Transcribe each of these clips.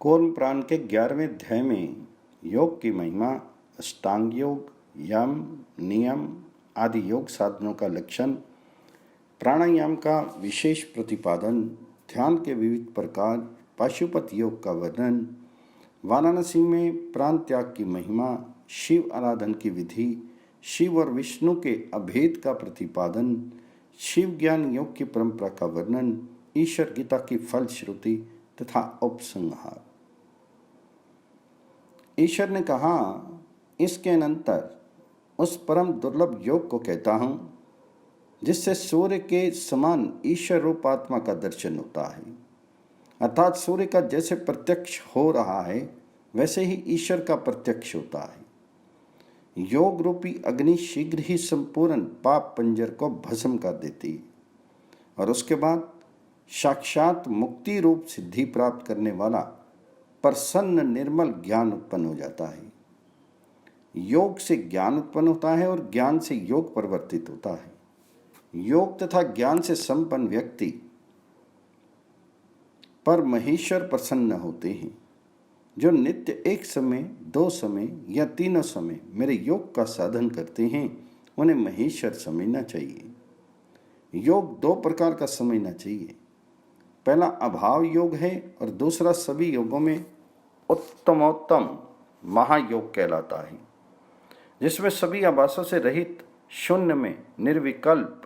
कूर्म पुराण के 11वें अध्याय में योग की महिमा, अष्टांग योग, यम, नियम आदि योग साधनों का लक्षण, प्राणायाम का विशेष प्रतिपादन, ध्यान के विविध प्रकार, पाशुपत योग का वर्णन, वाराणसी में प्राण त्याग की महिमा, शिव आराधन की विधि, शिव और विष्णु के अभेद का प्रतिपादन, शिव ज्ञान योग की परंपरा का वर्णन, ईश्वर गीता की फलश्रुति तथा उपसंहार। ईश्वर ने कहा, इसके अनंतर उस परम दुर्लभ योग को कहता हूँ जिससे सूर्य के समान ईश्वर रूप आत्मा का दर्शन होता है। अर्थात सूर्य का जैसे प्रत्यक्ष हो रहा है वैसे ही ईश्वर का प्रत्यक्ष होता है। योग रूपी अग्नि शीघ्र ही संपूर्ण पाप पंजर को भस्म कर देती है और उसके बाद साक्षात मुक्ति रूप सिद्धि प्राप्त करने वाला प्रसन्न निर्मल ज्ञान उत्पन्न हो जाता है। योग से ज्ञान उत्पन्न होता है और ज्ञान से योग परिवर्तित होता है। योग तथा ज्ञान से संपन्न व्यक्ति पर महेश्वर प्रसन्न होते हैं। जो नित्य एक समय, दो समय या तीनों समय मेरे योग का साधन करते हैं उन्हें महेश्वर समझना चाहिए। योग दो प्रकार का समझना चाहिए। पहला अभाव योग है और दूसरा सभी योगों में उत्तमोत्तम महायोग कहलाता है, जिसमें सभी आभासों से रहित शून्य में निर्विकल्प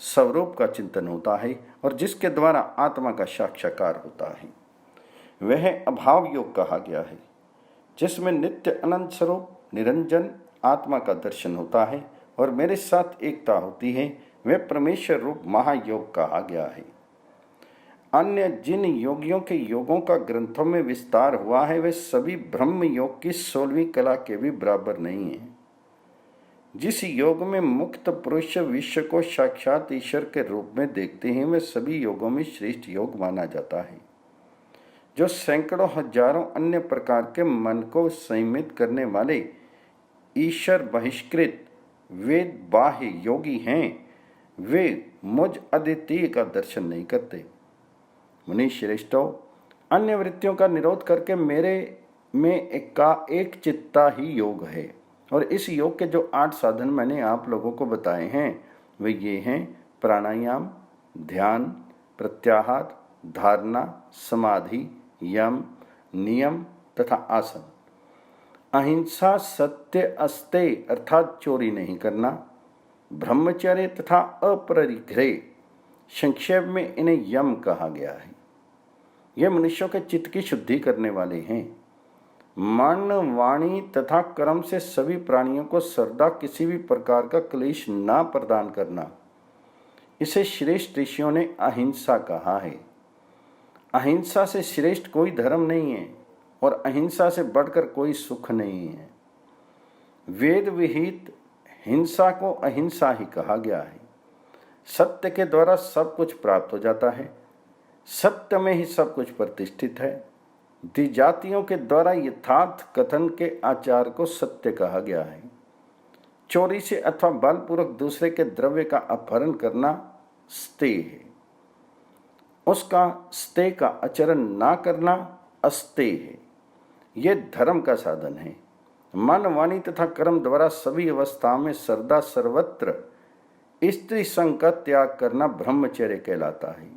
स्वरूप का चिंतन होता है और जिसके द्वारा आत्मा का साक्षात्कार होता है वह अभाव योग कहा गया है, जिसमें नित्य अनंत स्वरूप निरंजन आत्मा का दर्शन होता है और मेरे साथ एकता होती है, वह परमेश्वर रूप महायोग कहा गया है। अन्य जिन योगियों के योगों का ग्रंथों में विस्तार हुआ है वे सभी ब्रह्म योग की 16वीं कला के भी बराबर नहीं है। जिस योग में मुक्त पुरुष विश्व को साक्षात ईश्वर के रूप में देखते हैं वह सभी योगों में श्रेष्ठ योग माना जाता है। जो सैकड़ों हजारों अन्य प्रकार के मन को संयमित करने वाले ईश्वर बहिष्कृत वेद बाह्य योगी हैं, वे मुझ अद्वितीय का दर्शन नहीं करते। मुनि श्रेष्ठों, अन्य वृत्तियों का निरोध करके मेरे में एक चित्ता ही योग है और इस योग के जो 8 साधन मैंने आप लोगों को बताए हैं वे ये हैं: प्राणायाम, ध्यान, प्रत्याहार, धारणा, समाधि, यम, नियम तथा आसन। अहिंसा, सत्य, अस्तेय अर्थात चोरी नहीं करना, ब्रह्मचर्य तथा अपरिग्रह, संक्षेप में इन्हें यम कहा गया है। ये मनुष्यों के चित्त की शुद्धि करने वाले हैं। मन, वाणी तथा कर्म से सभी प्राणियों को सर्वदा किसी भी प्रकार का क्लेश ना प्रदान करना, इसे श्रेष्ठ ऋषियों ने अहिंसा कहा है। अहिंसा से श्रेष्ठ कोई धर्म नहीं है और अहिंसा से बढ़कर कोई सुख नहीं है। वेद विहित हिंसा को अहिंसा ही कहा गया है। सत्य के द्वारा सब कुछ प्राप्त हो जाता है, सत्य में ही सब कुछ प्रतिष्ठित है। द्विजातियों के द्वारा यथार्थ कथन के आचार को सत्य कहा गया है। चोरी से अथवा बलपूर्वक दूसरे के द्रव्य का अपहरण करना स्तेय है। उसका स्तेय का आचरण ना करना अस्तेय है। यह धर्म का साधन है। मन, वाणी तथा कर्म द्वारा सभी अवस्थाओं में सर्वदा सर्वत्र स्त्री संग का त्याग करना ब्रह्मचर्य कहलाता है।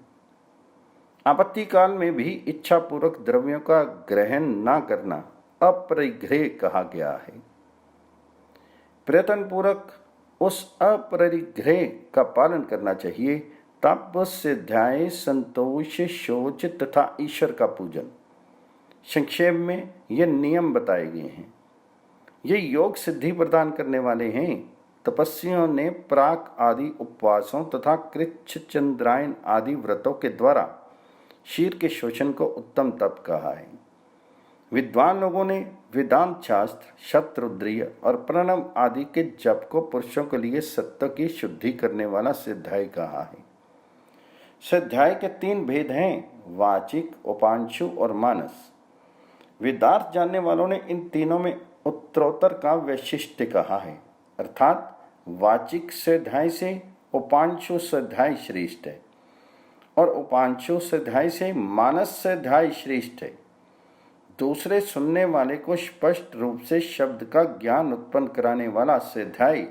आपत्ति काल में भी इच्छा पूर्वक द्रव्यों का ग्रहण न करना अपरिग्रह कहा गया है। प्रयत्न पूर्वक उस अपरिग्रह का पालन करना चाहिए। तपस्या, ध्यान, संतोष, शौच तथा ईश्वर का पूजन, संक्षेप में ये नियम बताए गए हैं। ये योग सिद्धि प्रदान करने वाले हैं। तपस्वियों ने प्राक आदि उपवासों तथा कृच्छ चंद्रायन आदि व्रतों के द्वारा शीर के शोषण को उत्तम तप कहा है। विद्वान लोगों ने वेदांत शास्त्र, शतरुद्रीय और प्रणव आदि के जप को पुरुषों के लिए सत्व की शुद्धि करने वाला सिद्धाय कहा है। सिद्धाय के 3 भेद हैं: वाचिक, उपांशु और मानस। वेदार्थ जानने वालों ने इन तीनों में उत्तरोत्तर का वैशिष्ट्य कहा है, अर्थात वाचिक स्वाध्याय से उपांशु स्वाध्याय श्रेष्ठ है और उपांशु स्वाध्याय से मानस स्वाध्याय श्रेष्ठ है। दूसरे सुनने वाले को स्पष्ट रूप से शब्द का ज्ञान उत्पन्न कराने वाला स्वाध्याय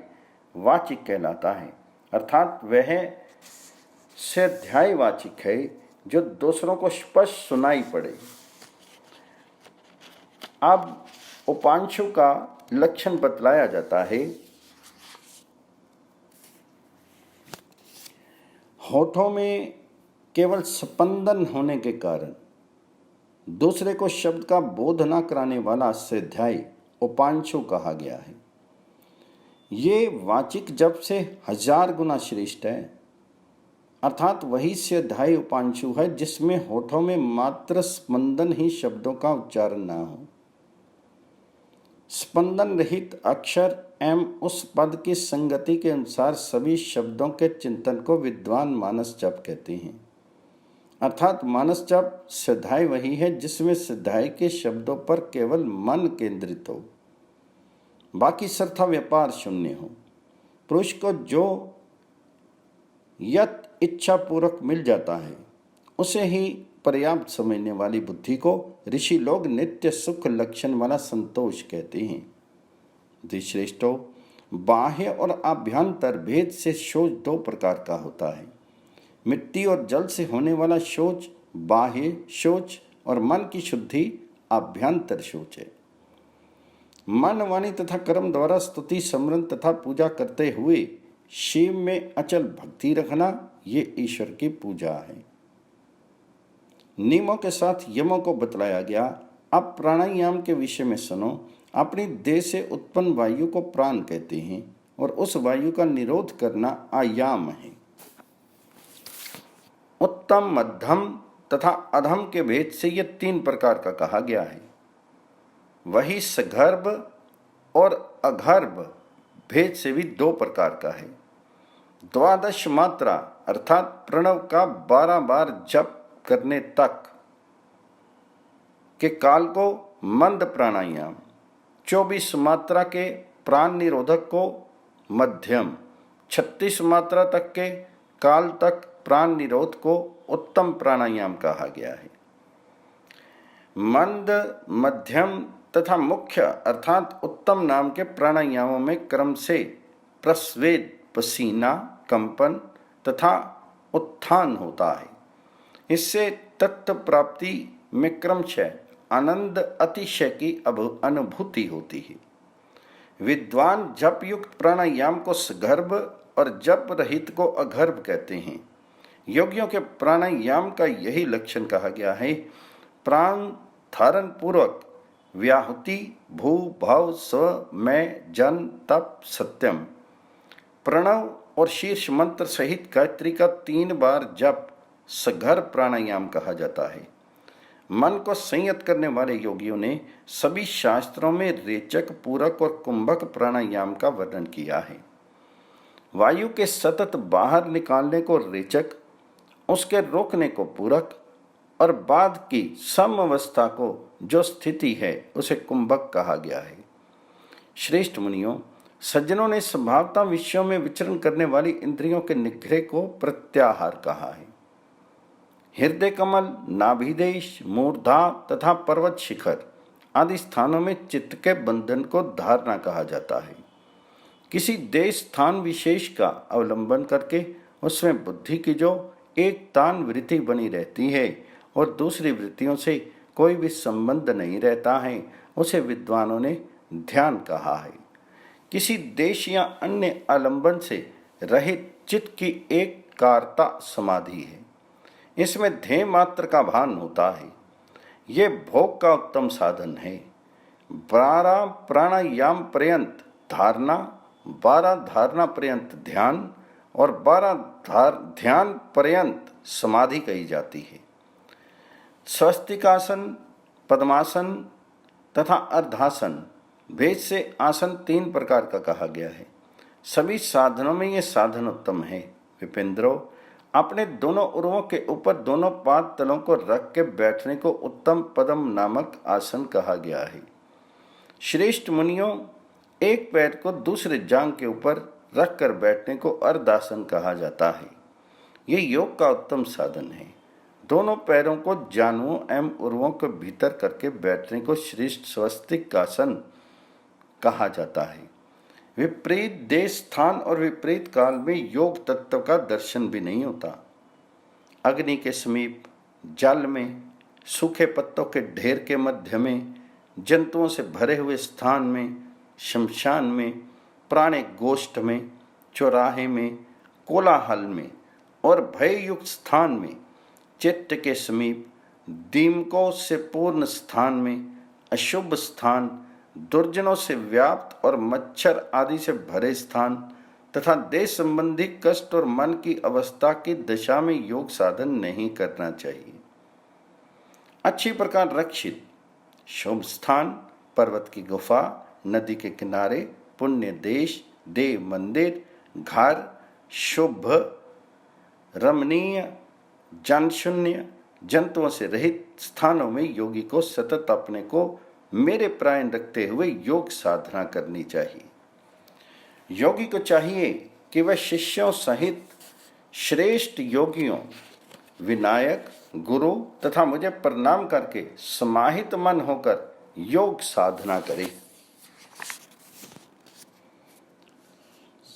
वाचिक कहलाता है, अर्थात वह स्वाध्याय वाचिक है जो दूसरों को स्पष्ट सुनाई पड़े। अब उपांशु का लक्षण बतलाया जाता है। होठों में केवल स्पंदन होने के कारण दूसरे को शब्द का बोध न कराने वाला स्वाध्याय उपांशु कहा गया है। ये वाचिक जप से 1000 गुना श्रेष्ठ है, अर्थात वही स्वाध्याय उपांशु है जिसमें होठों में मात्र स्पंदन ही शब्दों का उच्चारण न हो। स्पंदन रहित अक्षर एवं उस पद की संगति के अनुसार सभी शब्दों के चिंतन को विद्वान मानस जप कहते हैं, अर्थात मानस जप स्वाध्याय वही है जिसमें स्वाध्याय के शब्दों पर केवल मन केंद्रित हो, बाकी सर्था व्यापार शून्य हो। पुरुष को जो यत इच्छा पूर्वक मिल जाता है उसे ही पर्याप्त समझने वाली बुद्धि को ऋषि लोग नित्य सुख लक्षण वाला संतोष कहते हैं। श्रेष्ठों, बाह्य और आभ्यंतर भेद से शौच 2 प्रकार का होता है। मिट्टी और जल से होने वाला शौच बाह्य शौच और मन की शुद्धि आभ्यंतर शौच है। मन, वाणी तथा कर्म द्वारा स्तुति, स्मरण तथा पूजा करते हुए शिव में अचल भक्ति रखना, ये ईश्वर की पूजा है। नियमों के साथ यमों को बतलाया गया। अब प्राणायाम के विषय में सुनो। अपनी देह से उत्पन्न वायु को प्राण कहते हैं और उस वायु का निरोध करना आयाम है। उत्तम, मध्यम तथा अधम के भेद से ये 3 प्रकार का कहा गया है। वही सगर्भ और अगर्भ भेद से भी 2 प्रकार का है। 12 मात्रा अर्थात प्रणव का 12 बार जप करने तक के काल को मंद प्राणायाम, 24 मात्रा के प्राण निरोधक को मध्यम, 36 मात्रा तक के काल तक प्राण निरोध को उत्तम प्राणायाम कहा गया है। मंद, मध्यम तथा मुख्य अर्थात उत्तम नाम के प्राणायामों में क्रम से प्रस्वेद, पसीना, कंपन तथा उत्थान होता है। इससे तत्व प्राप्ति में क्रमशः आनंद अतिशय की अनुभूति होती है। विद्वान जप युक्त प्राणायाम को सगर्भ और जप रहित को अगर्भ कहते हैं। योगियों के प्राणायाम का यही लक्षण कहा गया है। प्राण धारण पूर्वक व्याहुति, भू, भाव, स्व, मैं, जन, तप, सत्यम, प्रणव और शीर्ष मंत्र सहित गायत्री का 3 बार जप सगर्भ प्राणायाम कहा जाता है। मन को संयत करने वाले योगियों ने सभी शास्त्रों में रेचक, पूरक और कुंभक प्राणायाम का वर्णन किया है। वायु के सतत बाहर निकालने को रेचक, उसके रोकने को पूरक और बाद की सम अवस्था को जो स्थिति है उसे कुंभक कहा गया है। श्रेष्ठ मुनियों, सज्जनों ने स्वभावतः विषयों में विचरण करने वाली इंद्रियों के निग्रह को प्रत्याहार कहा है। हृदय कमल, नाभिदेश, मूर्धा तथा पर्वत शिखर आदि स्थानों में चित्त के बंधन को धारणा कहा जाता है। किसी देश स्थान विशेष का अवलंबन करके उसमें बुद्धि की जो एक तान वृत्ति बनी रहती है और दूसरी वृत्तियों से कोई भी संबंध नहीं रहता है, उसे विद्वानों ने ध्यान कहा है। किसी देश या अन्य आलंबन से रहित चित्त की एक कारता समाधि है। इसमें ध्येय मात्र का भान होता है। ये भोग का उत्तम साधन है। 12 प्राणायाम पर्यंत धारणा, 12 धारणा पर्यंत ध्यान और 12 ध्यान पर्यंत समाधि कही जाती है। स्वस्तिकासन, पद्मासन तथा अर्धासन भेद से आसन 3 प्रकार का कहा गया है। सभी साधनों में ये साधन उत्तम है। विपेंद्रो, अपने दोनों उर्वों के ऊपर दोनों पाद तलों को रख के बैठने को उत्तम पदम नामक आसन कहा गया है। श्रेष्ठ मुनियों, एक पैर को दूसरे जांघ के ऊपर रख कर बैठने को अर्धासन कहा जाता है। ये योग का उत्तम साधन है। दोनों पैरों को जानुओं एवं उर्वों के भीतर करके बैठने को श्रेष्ठ स्वस्तिक आसन कहा जाता है। विपरीत देश, स्थान और विपरीत काल में योग तत्व का दर्शन भी नहीं होता। अग्नि के समीप, जल में, सूखे पत्तों के ढेर के मध्य में, जंतुओं से भरे हुए स्थान में, शमशान में, पुराने गोष्ठ में, चौराहे में, कोलाहल में और भययुक्त स्थान में, चित्त के समीप, दीमकों से पूर्ण स्थान में, अशुभ स्थान, दुर्जनों से व्याप्त और मच्छर आदि से भरे स्थान तथा देह संबंधी कष्ट और मन की अवस्था की दशा में योग साधन नहीं करना चाहिए। अच्छी प्रकार रक्षित शुभ स्थान, पर्वत की गुफा, नदी के किनारे, पुण्य देश, देव मंदिर, घर, शुभ, रमणीय, जनशून्य, जंतुओं से रहित स्थानों में योगी को सतत अपने को मेरे प्राण रखते हुए योग साधना करनी चाहिए। योगी को चाहिए कि वह शिष्यों सहित श्रेष्ठ योगियों, विनायक, गुरु तथा मुझे प्रणाम करके समाहित मन होकर योग साधना करे।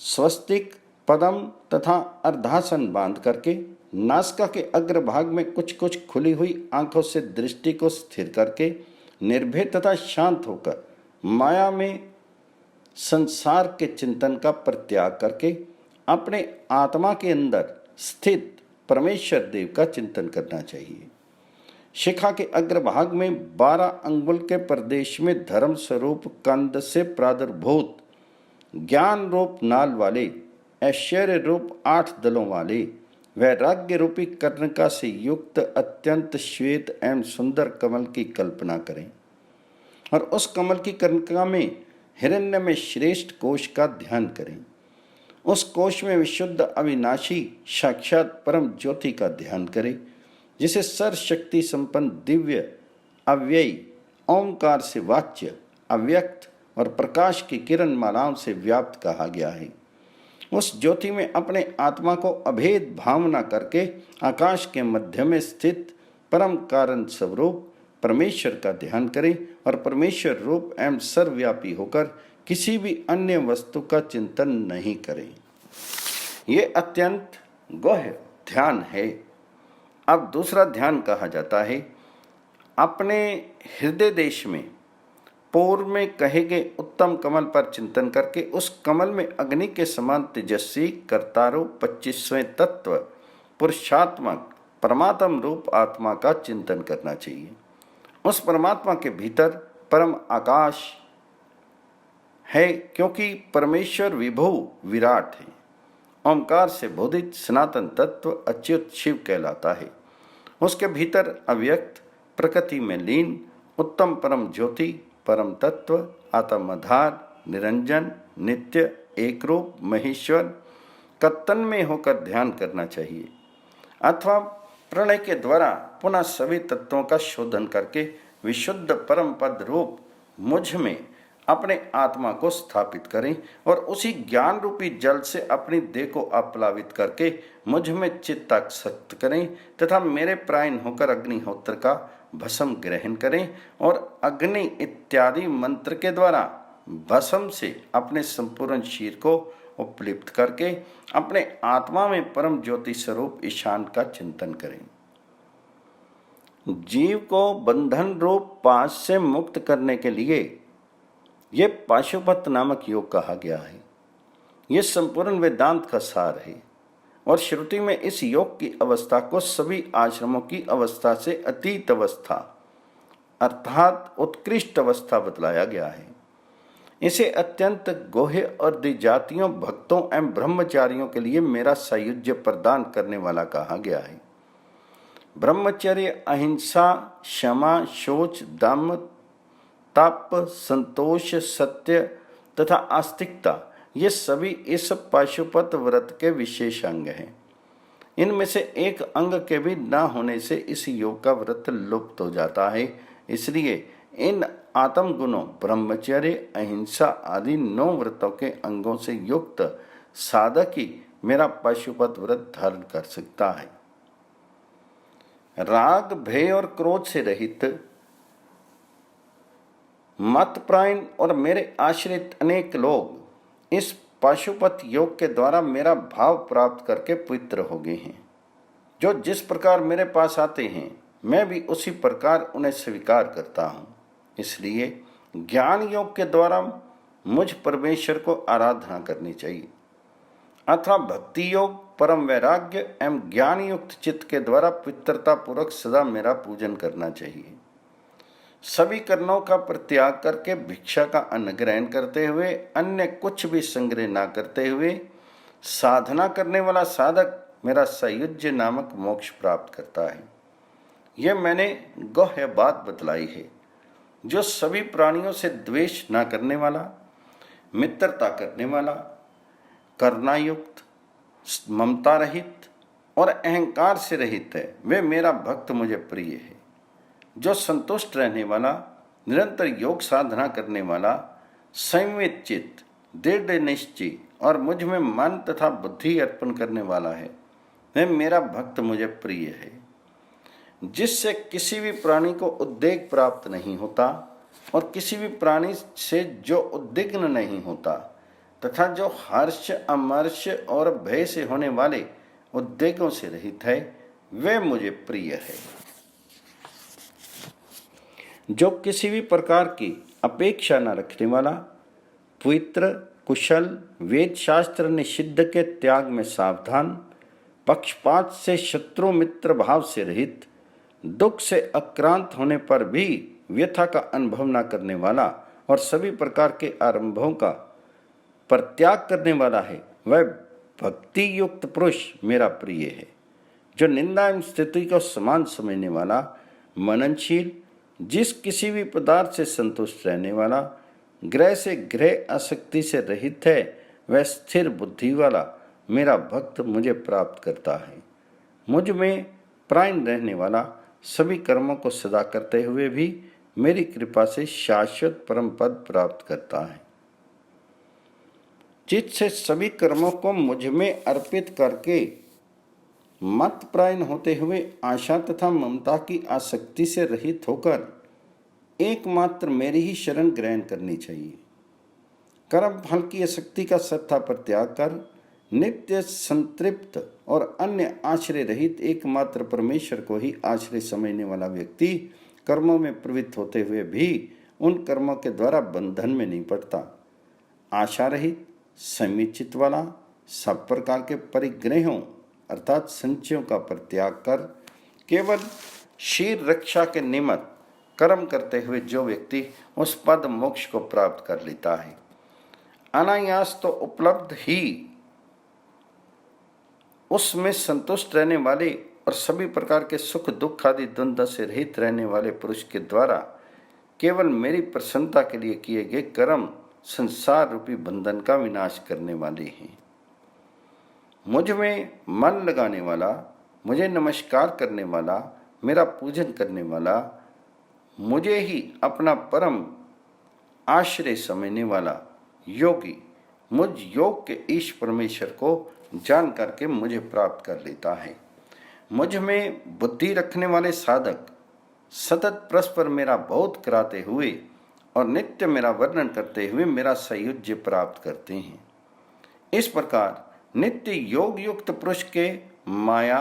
स्वस्तिक, पदम तथा अर्धासन बांध करके नासिका के अग्रभाग में कुछ कुछ खुली हुई आंखों से दृष्टि को स्थिर करके निर्भय तथा शांत होकर माया में संसार के चिंतन का परित्याग करके अपने आत्मा के अंदर स्थित परमेश्वर देव का चिंतन करना चाहिए। शिखा के अग्रभाग में 12 अंगुल के प्रदेश में धर्म स्वरूप कंद से प्रादुर्भूत ज्ञान रूप नाल वाले, ऐश्वर्य रूप 8 दलों वाले, वैराग्य रूपी कर्णिका से युक्त अत्यंत श्वेत एवं सुंदर कमल की कल्पना करें और उस कमल की कर्णिका में हिरण्य में श्रेष्ठ कोश का ध्यान करें। उस कोश में विशुद्ध अविनाशी साक्षात परम ज्योति का ध्यान करें, जिसे सर्वशक्ति संपन्न दिव्य अव्ययी ओंकार से वाच्य, अव्यक्त और प्रकाश की किरण मालाओं से व्याप्त कहा गया है। उस ज्योति में अपने आत्मा को अभेद भावना करके आकाश के मध्य में स्थित परम कारण स्वरूप परमेश्वर का ध्यान करें और परमेश्वर रूप एवं सर्वव्यापी होकर किसी भी अन्य वस्तु का चिंतन नहीं करें। ये अत्यंत गौह्य ध्यान है। अब दूसरा ध्यान कहा जाता है अपने हृदय देश में पूर्व में कहे गए उत्तम कमल पर चिंतन करके उस कमल में अग्नि के समान तेजस्वी कर्तारू 25वें तत्व पुरुषात्मक परमात्म रूप आत्मा का चिंतन करना चाहिए। उस परमात्मा के भीतर परम आकाश है, क्योंकि परमेश्वर विभु विराट है। ओंकार से बोधित सनातन तत्व अच्युत शिव कहलाता है। उसके भीतर अव्यक्त प्रकृति में लीन उत्तम परम ज्योति, परम तत्व, आत्माधार, निरंजन, नित्य, एक रूप महेश्वर का तन्मय होकर ध्यान करना चाहिए अथवा प्रणय के द्वारा पुनः सभी तत्वों का शोधन करके विशुद्ध परम पद रूप मुझ में अपने आत्मा को स्थापित करें और उसी ज्ञान रूपी जल से अपनी देह को अपलावित करके मुझ में चित्तासक्त करें तथा मेरे प्राण होकर अग्निहोत्र का भस्म ग्रहण करें और अग्नि इत्यादि मंत्र के द्वारा भस्म से अपने संपूर्ण शरीर को उपलिप्त करके अपने आत्मा में परम ज्योति स्वरूप ईशान का चिंतन करें। जीव को बंधन रूप पाश से मुक्त करने के लिए ये पाशुपत नामक योग कहा गया है। ये संपूर्ण वेदांत का सार है और श्रुति में इस योग की अवस्था को सभी आश्रमों की अवस्था से अतीत अवस्था अर्थात उत्कृष्ट अवस्था बतलाया गया है। इसे अत्यंत गोह्य और द्विजातियों भक्तों एवं ब्रह्मचारियों के लिए मेरा सायुज्य प्रदान करने वाला कहा गया है। ब्रह्मचर्य, अहिंसा, क्षमा, शौच, दम, तप, संतोष, सत्य तथा आस्तिकता ये सभी इस पाशुपत व्रत के विशेष अंग हैं। इनमें से एक अंग के भी न होने से इस योग का व्रत लुप्त हो जाता है। इसलिए इन आत्म गुणों ब्रह्मचर्य, अहिंसा आदि 9 व्रतों के अंगों से युक्त साधक ही मेरा पाशुपत व्रत धारण कर सकता है। राग, भय और क्रोध से रहित, मतपरायण और मेरे आश्रित अनेक लोग इस पाशुपत योग के द्वारा मेरा भाव प्राप्त करके पवित्र हो गए हैं। जो जिस प्रकार मेरे पास आते हैं मैं भी उसी प्रकार उन्हें स्वीकार करता हूँ। इसलिए ज्ञान योग के द्वारा मुझ परमेश्वर को आराधना करनी चाहिए अथवा भक्ति योग, परम वैराग्य एवं ज्ञान युक्त चित्त के द्वारा पवित्रता पूर्वक सदा मेरा पूजन करना चाहिए। सभी कर्मों का परित्याग करके भिक्षा का अन्न ग्रहण करते हुए अन्य कुछ भी संग्रह न करते हुए साधना करने वाला साधक मेरा सायुज्य नामक मोक्ष प्राप्त करता है। यह मैंने गौह्य बात बतलाई है। जो सभी प्राणियों से द्वेष न करने वाला, मित्रता करने वाला, करुणायुक्त, ममता रहित और अहंकार से रहित है, वे मेरा भक्त मुझे प्रिय है। जो संतुष्ट रहने वाला, निरंतर योग साधना करने वाला, संयमित चित्त, दृढ़ निश्चय और मुझ में मन तथा बुद्धि अर्पण करने वाला है, वह मेरा भक्त मुझे प्रिय है। जिससे किसी भी प्राणी को उद्वेग प्राप्त नहीं होता और किसी भी प्राणी से जो उद्विग्न नहीं होता तथा जो हर्ष, अमर्ष और भय से होने वाले उद्वेगों से रहित है, वे मुझे प्रिय है। जो किसी भी प्रकार की अपेक्षा न रखने वाला, पवित्र, कुशल, वेद शास्त्र निषिद्ध के त्याग में सावधान, पक्षपात से शत्रु मित्र भाव से रहित, दुख से आक्रांत होने पर भी व्यथा का अनुभव न करने वाला और सभी प्रकार के आरंभों का परित्याग करने वाला है, वह भक्ति युक्त पुरुष मेरा प्रिय है। जो निंदा एवं स्तुति को समान समझने वाला, मननशील, जिस किसी भी पदार्थ से संतुष्ट रहने वाला, ग्रह से ग्रह आसक्ति से रहित है, वह स्थिर बुद्धि वाला मेरा भक्त मुझे प्राप्त करता है। मुझ में प्राण रहने वाला, सभी कर्मों को सदा करते हुए भी मेरी कृपा से शाश्वत परम पद प्राप्त करता है। चित्त से सभी कर्मों को मुझ में अर्पित करके मत प्रायण होते हुए आशा तथा ममता की आसक्ति से रहित होकर एकमात्र मेरी ही शरण ग्रहण करनी चाहिए। कर्म फल की आसक्ति का सत्ता पर त्याग कर नित्य संतृप्त और अन्य आश्रय रहित एकमात्र परमेश्वर को ही आश्रय समझने वाला व्यक्ति कर्मों में प्रवृत्त होते हुए भी उन कर्मों के द्वारा बंधन में नहीं पड़ता। आशा रहित, संयमित चित्त वाला, सब प्रकार के परिग्रहों अर्थात संचयों का परित्याग कर केवल शीर रक्षा के निमित्त कर्म करते हुए जो व्यक्ति उस पद मोक्ष को प्राप्त कर लेता है, अनायास तो उपलब्ध ही उसमें संतुष्ट रहने वाले और सभी प्रकार के सुख दुख आदि द्वंद्व से रहित रहने वाले पुरुष के द्वारा केवल मेरी प्रसन्नता के लिए किए गए कर्म संसार रूपी बंधन का विनाश करने वाले हैं। मुझ में मन लगाने वाला, मुझे नमस्कार करने वाला, मेरा पूजन करने वाला, मुझे ही अपना परम आश्रय समझने वाला योगी मुझ योग के ईश परमेश्वर को जान करके मुझे प्राप्त कर लेता है। मुझ में बुद्धि रखने वाले साधक सतत परस्पर मेरा बोध कराते हुए और नित्य मेरा वर्णन करते हुए मेरा सायुज्य प्राप्त करते हैं। इस प्रकार नित्य योग युक्त पुरुष के माया,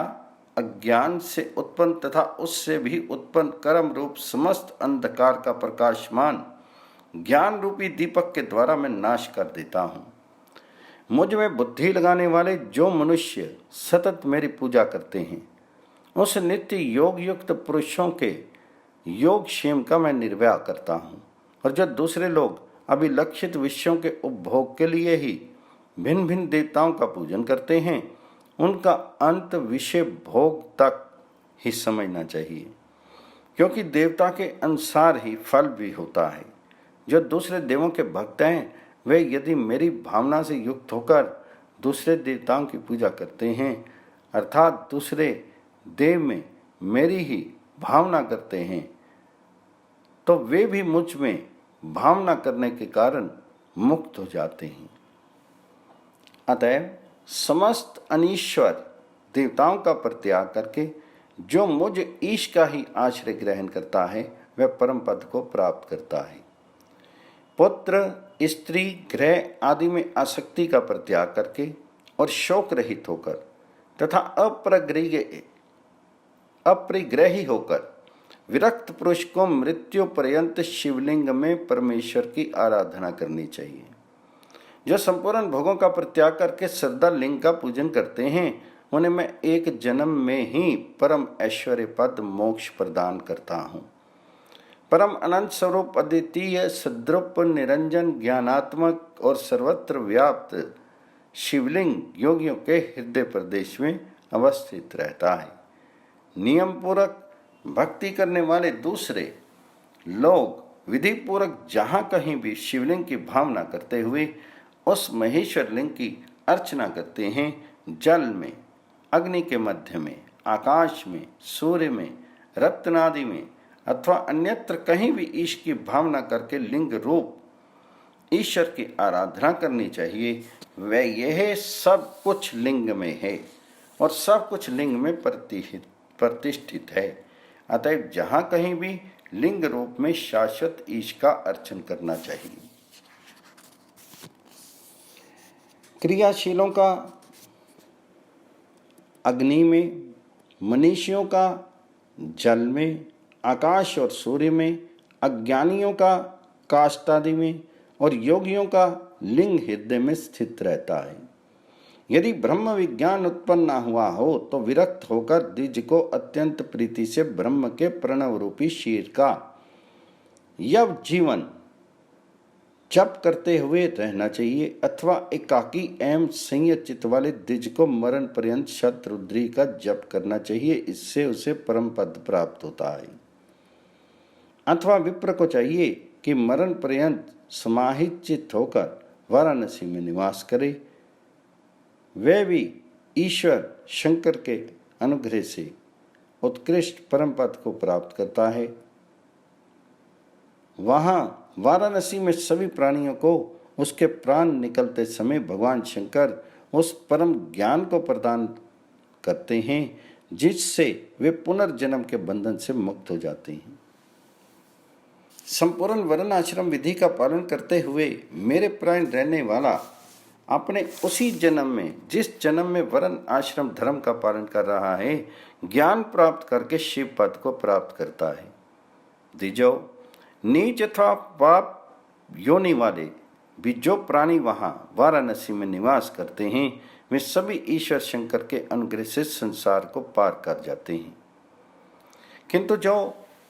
अज्ञान से उत्पन्न तथा उससे भी उत्पन्न कर्म रूप समस्त अंधकार का प्रकाशमान ज्ञान रूपी दीपक के द्वारा मैं नाश कर देता हूँ। मुझ में बुद्धि लगाने वाले जो मनुष्य सतत मेरी पूजा करते हैं, उस नित्य योग युक्त पुरुषों के योग क्षेम का मैं निर्वाह करता हूँ। और जो दूसरे लोग अभिलक्षित विषयों के उपभोग के लिए ही भिन्न भिन्न देवताओं का पूजन करते हैं, उनका अंत विषय भोग तक ही समझना चाहिए, क्योंकि देवता के अनुसार ही फल भी होता है। जो दूसरे देवों के भक्त हैं, वे यदि मेरी भावना से युक्त होकर दूसरे देवताओं की पूजा करते हैं, अर्थात दूसरे देव में मेरी ही भावना करते हैं, तो वे भी मुझ में भावना करने के कारण मुक्त हो जाते हैं। अतएव समस्त अनीश्वर देवताओं का परित्याग करके जो मुझ ईश का ही आश्रय ग्रहण करता है वह परम पद को प्राप्त करता है। पुत्र, स्त्री, गृह आदि में आसक्ति का परित्याग करके और शोक रहित होकर तथा अपरिग्रही होकर विरक्त पुरुष को मृत्यु पर्यंत शिवलिंग में परमेश्वर की आराधना करनी चाहिए। जो संपूर्ण भोगों का परित्याग करके श्रद्धा लिंग का पूजन करते हैं उन्हें मैं एक जन्म में ही परम ऐश्वर्य पद मोक्ष प्रदान करता हूँ। परम अनंत स्वरूप अद्वितीय सद्रूप निरंजन ज्ञानात्मक और सर्वत्र व्याप्त शिवलिंग योगियों के हृदय प्रदेश में अवस्थित रहता है। नियम पूर्वक भक्ति करने वाले दूसरे लोग विधि पूर्वक जहाँ कहीं भी शिवलिंग की भावना करते हुए उस महेश्वर लिंग की अर्चना करते हैं। जल में, अग्नि के मध्य में, आकाश में, सूर्य में, रत्नादि में अथवा अन्यत्र कहीं भी ईश की भावना करके लिंग रूप ईश्वर की आराधना करनी चाहिए। वह यह सब कुछ लिंग में है और सब कुछ लिंग में प्रतिष्ठित है। अतएव जहाँ कहीं भी लिंग रूप में शाश्वत ईश का अर्चन करना चाहिए। क्रियाशीलों का अग्नि में, मनीषियों का जल में, आकाश और सूर्य में, अज्ञानियों का काष्ठादि में और योगियों का लिंग हृदय में स्थित रहता है। यदि ब्रह्म विज्ञान उत्पन्न न हुआ हो तो विरक्त होकर द्विज को अत्यंत प्रीति से ब्रह्म के प्रणव रूपी शीर का यव जीवन जप करते हुए रहना चाहिए अथवा एकाकी एवं संयत चित्त वाले द्विज को मरण पर्यंत शतरुद्री का जप करना चाहिए। इससे उसे परम पद प्राप्त होता है। अथवा विप्र को चाहिए कि मरण पर्यंत समाहित चित्त होकर वाराणसी में निवास करे। वह भी ईश्वर शंकर के अनुग्रह से उत्कृष्ट परम पद को प्राप्त करता है। वहां वाराणसी में सभी प्राणियों को उसके प्राण निकलते समय भगवान शंकर उस परम ज्ञान को प्रदान करते हैं जिससे वे पुनर्जन्म के बंधन से मुक्त हो जाते हैं। संपूर्ण वर्ण आश्रम विधि का पालन करते हुए मेरे प्राण रहने वाला अपने उसी जन्म में, जिस जन्म में वर्ण आश्रम धर्म का पालन कर रहा है, ज्ञान प्राप्त करके शिव पद को प्राप्त करता है। द्विजो, नीच अथवा पाप योनि वाले भी जो प्राणी वहां वाराणसी में निवास करते हैं वे सभी ईश्वर शंकर के अनुग्रह से संसार को पार कर जाते हैं। किंतु जो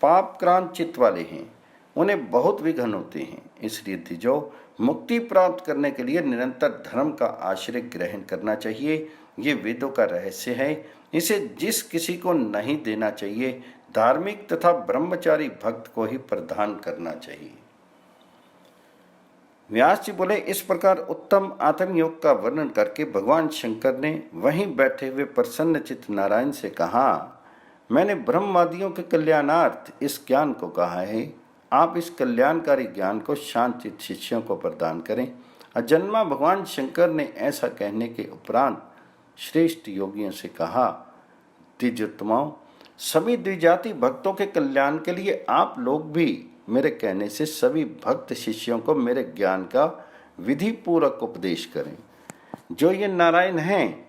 पाप क्रांत चित्त वाले हैं उन्हें बहुत विघ्न होते हैं। इसलिए द्विजो, मुक्ति प्राप्त करने के लिए निरंतर धर्म का आश्रय ग्रहण करना चाहिए। ये वेदों का रहस्य है। इसे जिस किसी को नहीं देना चाहिए, धार्मिक तथा ब्रह्मचारी भक्त को ही प्रदान करना चाहिए। व्यास जी बोले, इस प्रकार उत्तम आत्मयोग का वर्णन करके भगवान शंकर ने वहीं बैठे हुए प्रसन्नचित्त नारायण से कहा, मैंने ब्रह्मादियों के कल्याणार्थ इस ज्ञान को कहा है। आप इस कल्याणकारी ज्ञान को शांतचित्त शिष्यों को प्रदान करें। अजन्मा भगवान शंकर ने ऐसा कहने के उपरांत श्रेष्ठ योगियों से कहा, द्विजोत्तमों, सभी द्विजाति भक्तों के कल्याण के लिए आप लोग भी मेरे कहने से सभी भक्त शिष्यों को मेरे ज्ञान का विधि पूर्वक उपदेश करें। जो ये नारायण हैं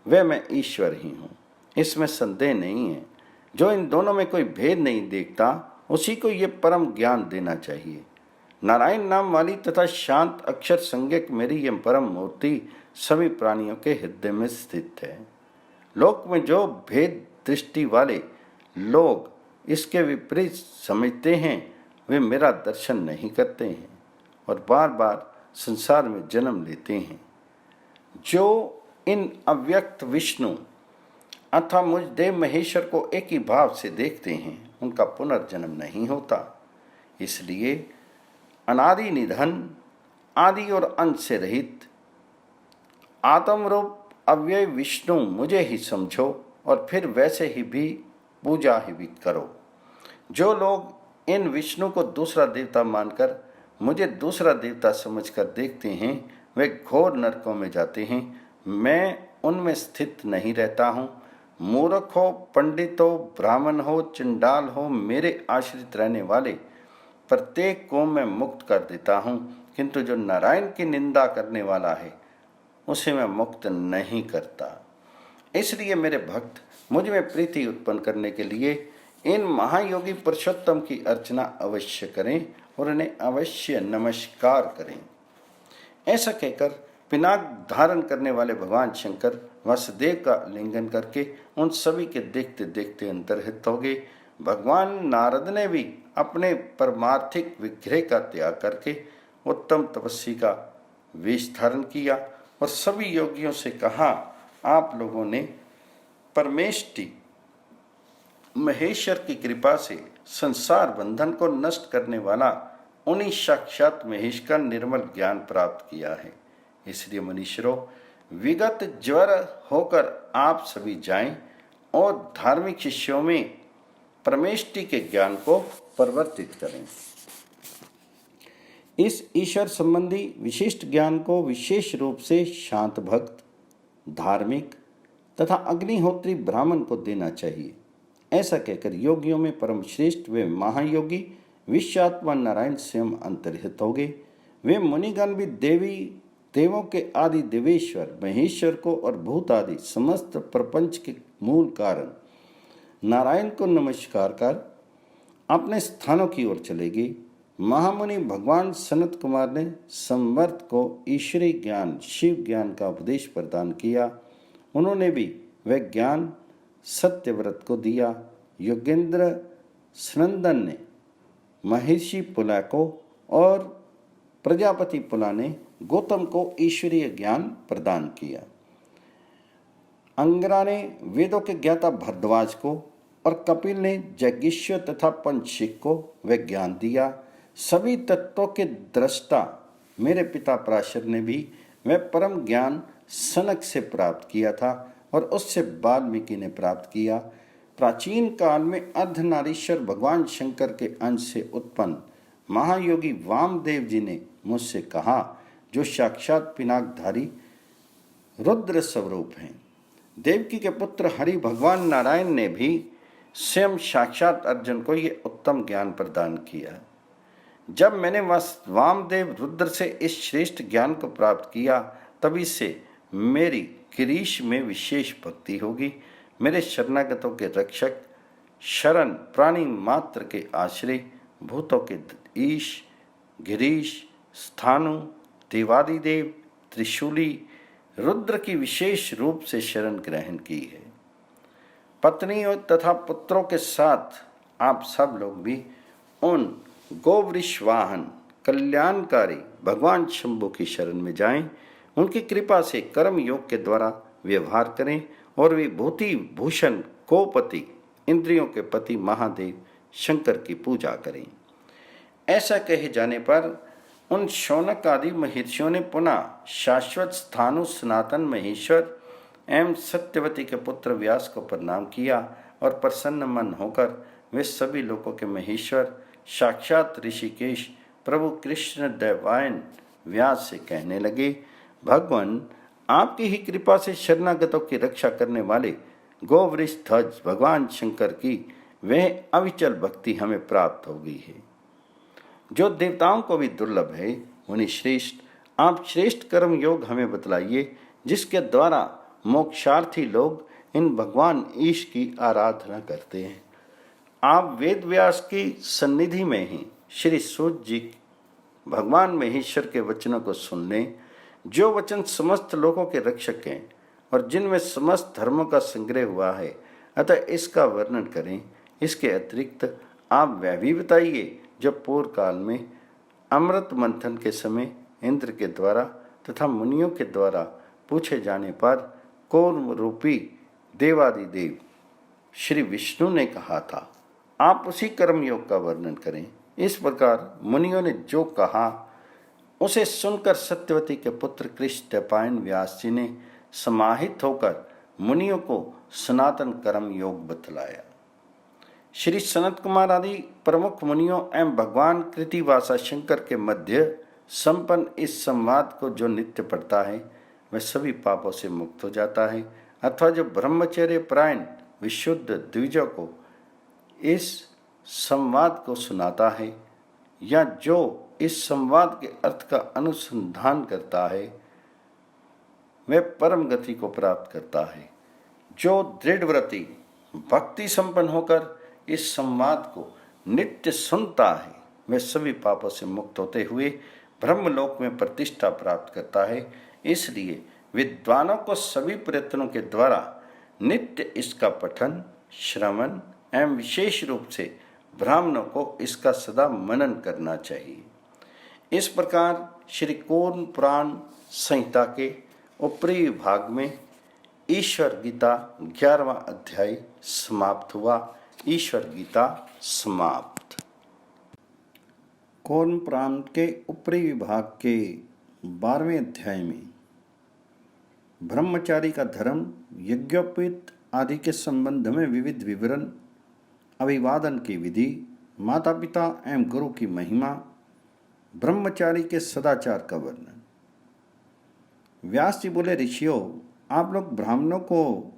वह मैं ईश्वर ही हूँ, इसमें संदेह नहीं है। जो इन दोनों में कोई भेद नहीं देखता उसी को ये परम ज्ञान देना चाहिए। नारायण नाम वाली तथा शांत अक्षर संज्ञक मेरी यह परम मूर्ति सभी प्राणियों के हृदय में स्थित है। लोक में जो भेद दृष्टि वाले लोग इसके विपरीत समझते हैं वे मेरा दर्शन नहीं करते हैं और बार बार संसार में जन्म लेते हैं। जो इन अव्यक्त विष्णु अथवा मुझ देव महेश्वर को एक ही भाव से देखते हैं उनका पुनर्जन्म नहीं होता। इसलिए अनादि निधन, आदि और अंत से रहित आत्मरूप अव्यय विष्णु मुझे ही समझो और फिर वैसे ही भी पूजा ही भी करो। जो लोग इन विष्णु को दूसरा देवता मानकर मुझे दूसरा देवता समझकर देखते हैं वे घोर नरकों में जाते हैं। मैं उनमें स्थित नहीं रहता हूँ। मूर्ख हो, पंडित हो, ब्राह्मण हो, चंडाल हो, मेरे आश्रित रहने वाले प्रत्येक को मैं मुक्त कर देता हूँ, किंतु जो नारायण की निंदा करने वाला है उसे मैं मुक्त नहीं करता। इसलिए मेरे भक्त मुझ में प्रीति उत्पन्न करने के लिए इन महायोगी पुरुषोत्तम की अर्चना अवश्य करें और उन्हें अवश्य नमस्कार करें। ऐसा कहकर पिनाक धारण करने वाले भगवान शंकर वासुदेव का लिंगन करके उन सभी के देखते देखते अंतर्हित हो गए। भगवान नारद ने भी अपने परमार्थिक विग्रह का त्याग करके उत्तम तपस्वी का वेश धारण किया और सभी योगियों से कहा, आप लोगों ने परमेष्टि महेश्वर की कृपा से संसार बंधन को नष्ट करने वाला उन्हीं साक्षात महेश का निर्मल ज्ञान प्राप्त किया है। इसलिए मनीषरों, विगत ज्वर होकर आप सभी जाएं और धार्मिक शिष्यों में परमेष्टि के ज्ञान को परिवर्तित करें। इस ईश्वर संबंधी विशिष्ट ज्ञान को विशेष रूप से शांत भक्त, धार्मिक तथा अग्निहोत्री ब्राह्मण को देना चाहिए। ऐसा कहकर योगियों में परम श्रेष्ठ वे महायोगी विश्वात्मा नारायण स्वयं अंतर्हित हो गए। वे मुनिगण भी देवी देवों के आदि देवेश्वर महेश्वर को और भूत आदि समस्त प्रपंच के मूल कारण नारायण को नमस्कार कर अपने स्थानों की ओर चले गए। महामुनि भगवान सनत कुमार ने संवर्त को ईश्वरीय ज्ञान शिव ज्ञान का उपदेश प्रदान किया। उन्होंने भी वह ज्ञान सत्यव्रत को दिया। योगेंद्र सनंदन ने महर्षि पुला को और प्रजापति पुला ने गौतम को ईश्वरीय ज्ञान प्रदान किया। अंगरा ने वेदों के ज्ञाता भरद्वाज को और कपिल ने जगीश्वर तथा पंचशिख को वह ज्ञान दिया। सभी तत्वों के दृष्टा मेरे पिता पराशर ने भी वह परम ज्ञान सनक से प्राप्त किया था और उससे वाल्मीकि ने प्राप्त किया। प्राचीन काल में अर्धनारीश्वर भगवान शंकर के अंश से उत्पन्न महायोगी वामदेव जी ने मुझसे कहा, जो साक्षात पिनाकधारी रुद्र स्वरूप हैं। देवकी के पुत्र हरि भगवान नारायण ने भी स्वयं साक्षात अर्जुन को ये उत्तम ज्ञान प्रदान किया। जब मैंने वामदेव रुद्र से इस श्रेष्ठ ज्ञान को प्राप्त किया, तभी से मेरी गिरीश में विशेष भक्ति होगी। मेरे शरणागतों के रक्षक, शरण प्राणी मात्र के आश्रय, भूतों के ईश, गिरीश, स्थानु, देवादिदेव, त्रिशूली रुद्र की विशेष रूप से शरण ग्रहण की है। पत्नियों तथा पुत्रों के साथ आप सब लोग भी उन गोवृष वाहन कल्याणकारी भगवान शंभु की शरण में जाएं। उनकी कृपा से कर्म योग के द्वारा व्यवहार करें और वे भूति भूषण गोपति इंद्रियों के पति महादेव शंकर की पूजा करें। ऐसा कहे जाने पर उन शौनक आदि महर्षियों ने पुनः शाश्वत स्थानु सनातन महेश्वर एवं सत्यवती के पुत्र व्यास को प्रणाम किया और प्रसन्न मन होकर वे सभी लोगों के महेश्वर साक्षात ऋषिकेश प्रभु कृष्ण दैवायन व्यास से कहने लगे, भगवान आपकी ही कृपा से शरणागतों की रक्षा करने वाले गोवृष ध्वज भगवान शंकर की वह अविचल भक्ति हमें प्राप्त हो गई है, जो देवताओं को भी दुर्लभ है। उन्हें श्रेष्ठ आप श्रेष्ठ कर्म योग हमें बतलाइए, जिसके द्वारा मोक्षार्थी लोग इन भगवान ईश की आराधना करते हैं। आप वेद व्यास की सन्निधि में ही श्री सूत जी भगवान महेश्वर के वचनों को सुनने, जो वचन समस्त लोगों के रक्षक हैं और जिनमें समस्त धर्मों का संग्रह हुआ है, अतः इसका वर्णन करें। इसके अतिरिक्त आप वह भी बताइए जो पूर्व काल में अमृत मंथन के समय इंद्र के द्वारा तथा मुनियों के द्वारा पूछे जाने पर कूर्म रूपी देवादिदेव श्री विष्णु ने कहा था, आप उसी कर्म योग का वर्णन करें। इस प्रकार मुनियों ने जो कहा उसे सुनकर सत्यवती के पुत्र कृष्ण व्यास जी ने समाहित होकर मुनियों को सनातन कर्म योग बतलाया। श्री सनत कुमार आदि प्रमुख मुनियों एवं भगवान कृतिवासा शंकर के मध्य संपन्न इस संवाद को जो नित्य पढ़ता है वह सभी पापों से मुक्त हो जाता है। अथवा जो ब्रह्मचर्य परायण विशुद्ध द्विजों को इस संवाद को सुनाता है या जो इस संवाद के अर्थ का अनुसंधान करता है वह परम गति को प्राप्त करता है। जो दृढ़व्रती भक्ति संपन्न होकर इस संवाद को नित्य सुनता है वह सभी पापों से मुक्त होते हुए ब्रह्मलोक में प्रतिष्ठा प्राप्त करता है। इसलिए विद्वानों को सभी प्रयत्नों के द्वारा नित्य इसका पठन श्रवण एवं विशेष रूप से ब्राह्मणों को इसका सदा मनन करना चाहिए। इस प्रकार श्री कूर्म पुराण संहिता के ऊपरी भाग में ईश्वर गीता 11वां अध्याय समाप्त हुआ। ईश्वर गीता समाप्त। कूर्म पुराण के ऊपरी विभाग के 12वें अध्याय में ब्रह्मचारी का धर्म, यज्ञोपवीत आदि के संबंध में विविध विवरण, अभिवादन की विधि, माता पिता एवं गुरु की महिमा, ब्रह्मचारी के सदाचार का वर्णन। व्यास जी बोले, ऋषियों, आप लोग ब्राह्मणों को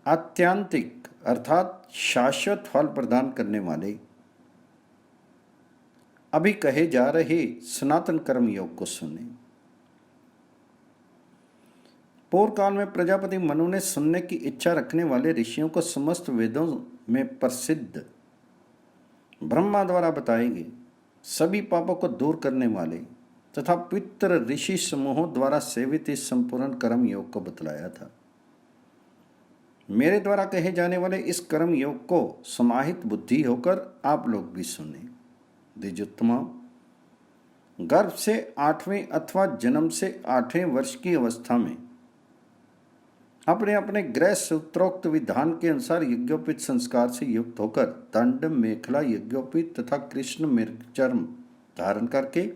आत्यांतिक अर्थात शाश्वत फल प्रदान करने वाले अभी कहे जा रहे सनातन कर्म योग को सुने। पूर्व काल में प्रजापति मनु ने सुनने की इच्छा रखने वाले ऋषियों को समस्त वेदों में प्रसिद्ध ब्रह्मा द्वारा बताए गए सभी पापों को दूर करने वाले तथा पितृ ऋषि समूहों द्वारा सेवित इस संपूर्ण कर्म योग को बतलाया था। मेरे द्वारा कहे जाने वाले इस कर्म योग को समाहित बुद्धि होकर आप लोग भी सुने। द्विजोत्तमा, गर्भ से 8वें अथवा जन्म से 8वें वर्ष की अवस्था में अपने अपने गृह सूत्रोक्त विधान के अनुसार यज्ञोपवीत संस्कार से युक्त होकर दंड, मेखला, यज्ञोपवीत तथा कृष्ण मृगचर्म धारण करके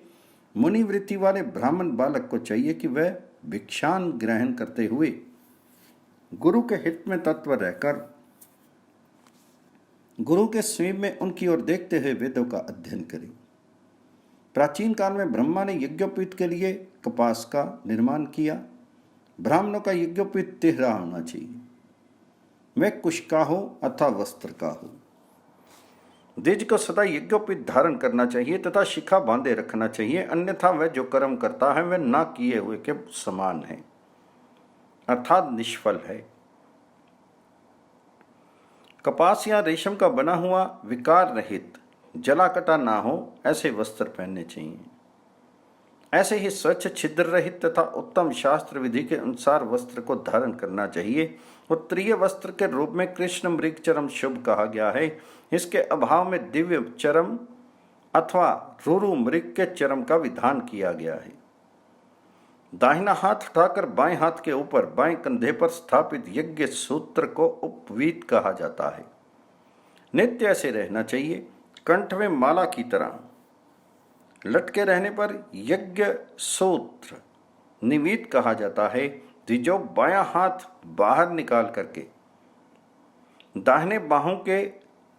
मुनिवृत्ति वाले ब्राह्मण बालक को चाहिए कि वह भिक्षान ग्रहण करते हुए गुरु के हित में तत्पर रहकर गुरु के समीप में उनकी ओर देखते हुए वेदों का अध्ययन करे। प्राचीन काल में ब्रह्मा ने यज्ञोपवीत के लिए कपास का निर्माण किया। ब्राह्मणों का यज्ञोपवीत तिहरा होना चाहिए, वह कुश का हो अथवा वस्त्र का हो। द्विज को सदा यज्ञोपवीत धारण करना चाहिए तथा शिखा बांधे रखना चाहिए, अन्यथा वह जो कर्म करता है वह ना किए हुए के समान है अर्थात निष्फल है। कपास या रेशम का बना हुआ विकार रहित जलाकटा ना हो ऐसे वस्त्र पहनने चाहिए। ऐसे ही स्वच्छ छिद्र रहित तथा उत्तम शास्त्र विधि के अनुसार वस्त्र को धारण करना चाहिए। उत्तरीय वस्त्र के रूप में कृष्ण मृग चरम शुभ कहा गया है। इसके अभाव में दिव्य चरम अथवा रुरु मृग के चरम का विधान किया गया है। दाहिना हाथ उठाकर बाएं हाथ के ऊपर बाएं कंधे पर स्थापित यज्ञ सूत्र को उपवीत कहा जाता है। नित्य ऐसे रहना चाहिए। कंठ में माला की तरह लटके रहने पर यज्ञ सूत्र निवीत कहा जाता है। जो बायां हाथ बाहर निकाल करके दाहिने बाहों के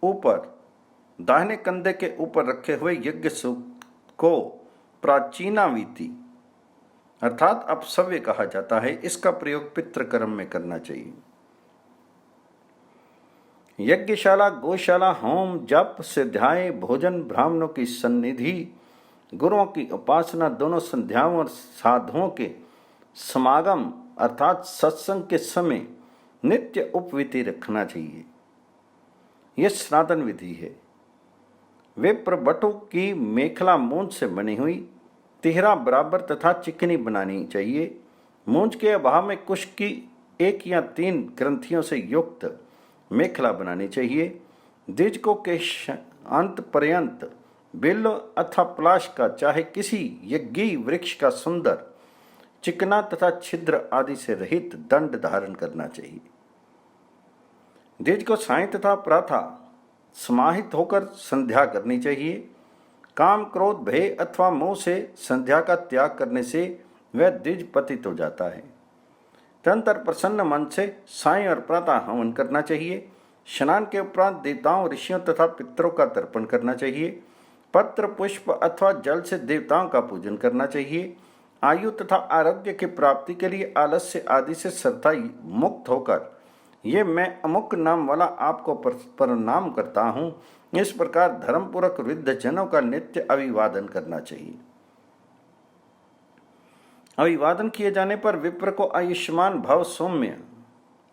ऊपर दाहिने कंधे के ऊपर रखे हुए यज्ञ सूत्र को प्राचीनावीति अर्थात अपसव्य कहा जाता है। इसका प्रयोग पितृकर्म में करना चाहिए। यज्ञशाला, गौशाला, होम, जप, सिद्धाएं, भोजन, ब्राह्मणों की सन्निधि, गुरुओं की उपासना, दोनों संध्याओं और साधुओं के समागम अर्थात सत्संग के समय नित्य उपवीति रखना चाहिए। यह सनातन विधि है। विप्र बटु की मेखला मूंज से बनी हुई तिहरा बराबर तथा चिकनी बनानी चाहिए। मूंज के अभाव में कुश की 1 या 3 ग्रंथियों से युक्त मेखला बनानी चाहिए। द्विज को केश अंत पर्यंत बिल्व अथवा पलाश का चाहे किसी यज्ञी वृक्ष का सुंदर चिकना तथा छिद्र आदि से रहित दंड धारण करना चाहिए। द्विज को सायं तथा प्रातः समाहित होकर संध्या करनी चाहिए। काम, क्रोध, भय अथवा मोह से संध्या का त्याग करने से वह द्विज पतित हो जाता है। तदनंतर प्रसन्न मन से सायं और प्रातः हवन करना चाहिए। स्नान के उपरांत देवताओं, ऋषियों तथा पितरों का तर्पण करना चाहिए। पत्र, पुष्प अथवा जल से देवताओं का पूजन करना चाहिए। आयु तथा आरोग्य की प्राप्ति के लिए आलस्य आदि से श्रद्धा मुक्त होकर ये मैं अमुक नाम वाला आपको प्रणाम करता हूँ, इस प्रकार धर्मपूर्वक वृद्ध जनों का नित्य अभिवादन करना चाहिए। अभिवादन किए जाने पर विप्र को आयुष्मान भव सौम्य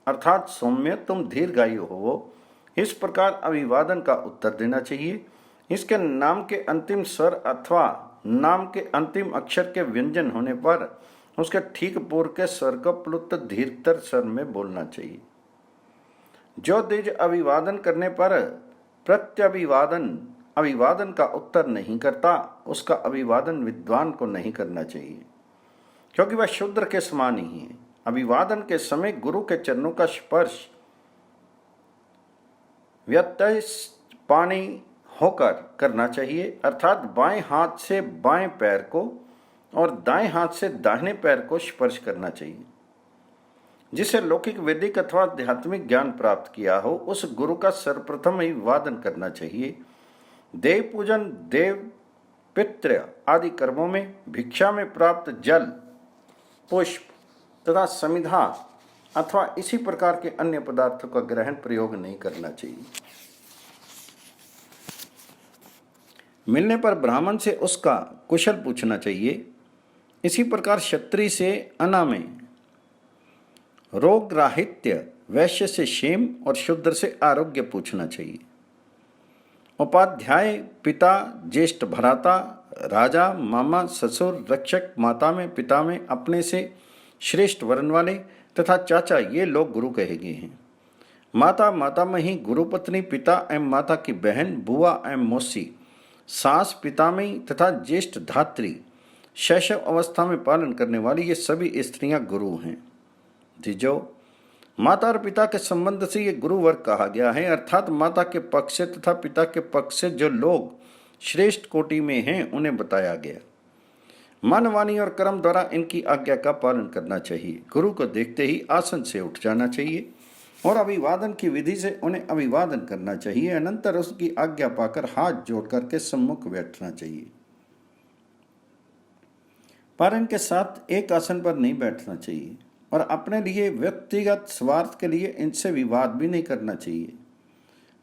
अर्थात सौम्य तुम दीर्घायु हो, इस प्रकार अभिवादन का उत्तर देना चाहिए। इसके नाम के अंतिम स्वर अथवा नाम के अंतिम अक्षर के व्यंजन होने पर उसके ठीक पूर्व के स्वर को प्लुत धीरतर स्वर में बोलना चाहिए। जो द्विज अभिवादन करने पर अभिवादन का उत्तर नहीं करता, उसका अभिवादन विद्वान को नहीं करना चाहिए, क्योंकि वह शूद्र के समान ही है। अभिवादन के समय गुरु के चरणों का स्पर्श व्यत्यय पानी होकर करना चाहिए, अर्थात बाएं हाथ से बाएं पैर को और दाएं हाथ से दाहिने पैर को स्पर्श करना चाहिए। जिसे लौकिक वैदिक अथवा आध्यात्मिक ज्ञान प्राप्त किया हो, उस गुरु का सर्वप्रथम अभिवादन करना चाहिए। देव पूजन, देव पितृ आदि कर्मों में भिक्षा में प्राप्त जल, पुष्प तथा समिधा अथवा इसी प्रकार के अन्य पदार्थों का ग्रहण प्रयोग नहीं करना चाहिए। मिलने पर ब्राह्मण से उसका कुशल पूछना चाहिए। इसी प्रकार क्षत्रिय से अनामय, रोग राहित्य, वैश्य से क्षेम और शूद्र से आरोग्य पूछना चाहिए। उपाध्याय, पिता, ज्येष्ठ भ्राता, राजा, मामा, ससुर, रक्षक, माता में, पिता में, अपने से श्रेष्ठ वर्ण वाले तथा चाचा, ये लोग गुरु कहे गए हैं। माता, माता में ही गुरु पत्नी, पिता एवं माता की बहन, बुआ एवं मौसी, सास, पितामही तथा ज्येष्ठ धात्री, शैशव अवस्था में पालन करने वाली, ये सभी स्त्रियां गुरु हैं। जिजो, माता और पिता के संबंध से ये गुरु वर्ग कहा गया है, अर्थात माता के पक्ष से तथा पिता के पक्ष से जो लोग श्रेष्ठ कोटि में हैं उन्हें बताया गया। मन, वाणी और कर्म द्वारा इनकी आज्ञा का पालन करना चाहिए। गुरु को देखते ही आसन से उठ जाना चाहिए और अभिवादन की विधि से उन्हें अभिवादन करना चाहिए। अनंतर उसकी आज्ञा पाकर हाथ जोड़ करके सम्मुख बैठना चाहिए, पर इनके साथ एक आसन पर नहीं बैठना चाहिए और अपने लिए व्यक्तिगत स्वार्थ के लिए इनसे विवाद भी नहीं करना चाहिए।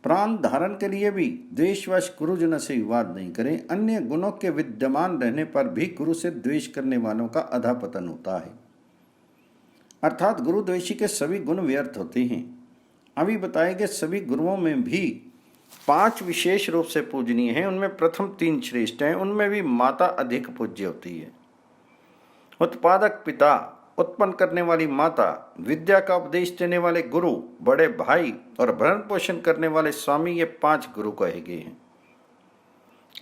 प्राण धारण के लिए भी द्वेषवश गुरुजनों से विवाद नहीं करें। अन्य गुणों के विद्यमान रहने पर भी गुरु से द्वेष करने वालों का अधःपतन होता है, अर्थात गुरु द्वेषी के सभी गुण व्यर्थ होते हैं। अभी बताए गए सभी गुरुओं में भी 5 विशेष रूप से पूजनीय हैं, उनमें प्रथम 3 श्रेष्ठ हैं। उनमें भी माता अधिक पूज्य होती है। उत्पादक पिता, उत्पन्न करने वाली माता, विद्या का उपदेश देने वाले गुरु, बड़े भाई और भरण पोषण करने वाले स्वामी, ये 5 गुरु कहे गए हैं।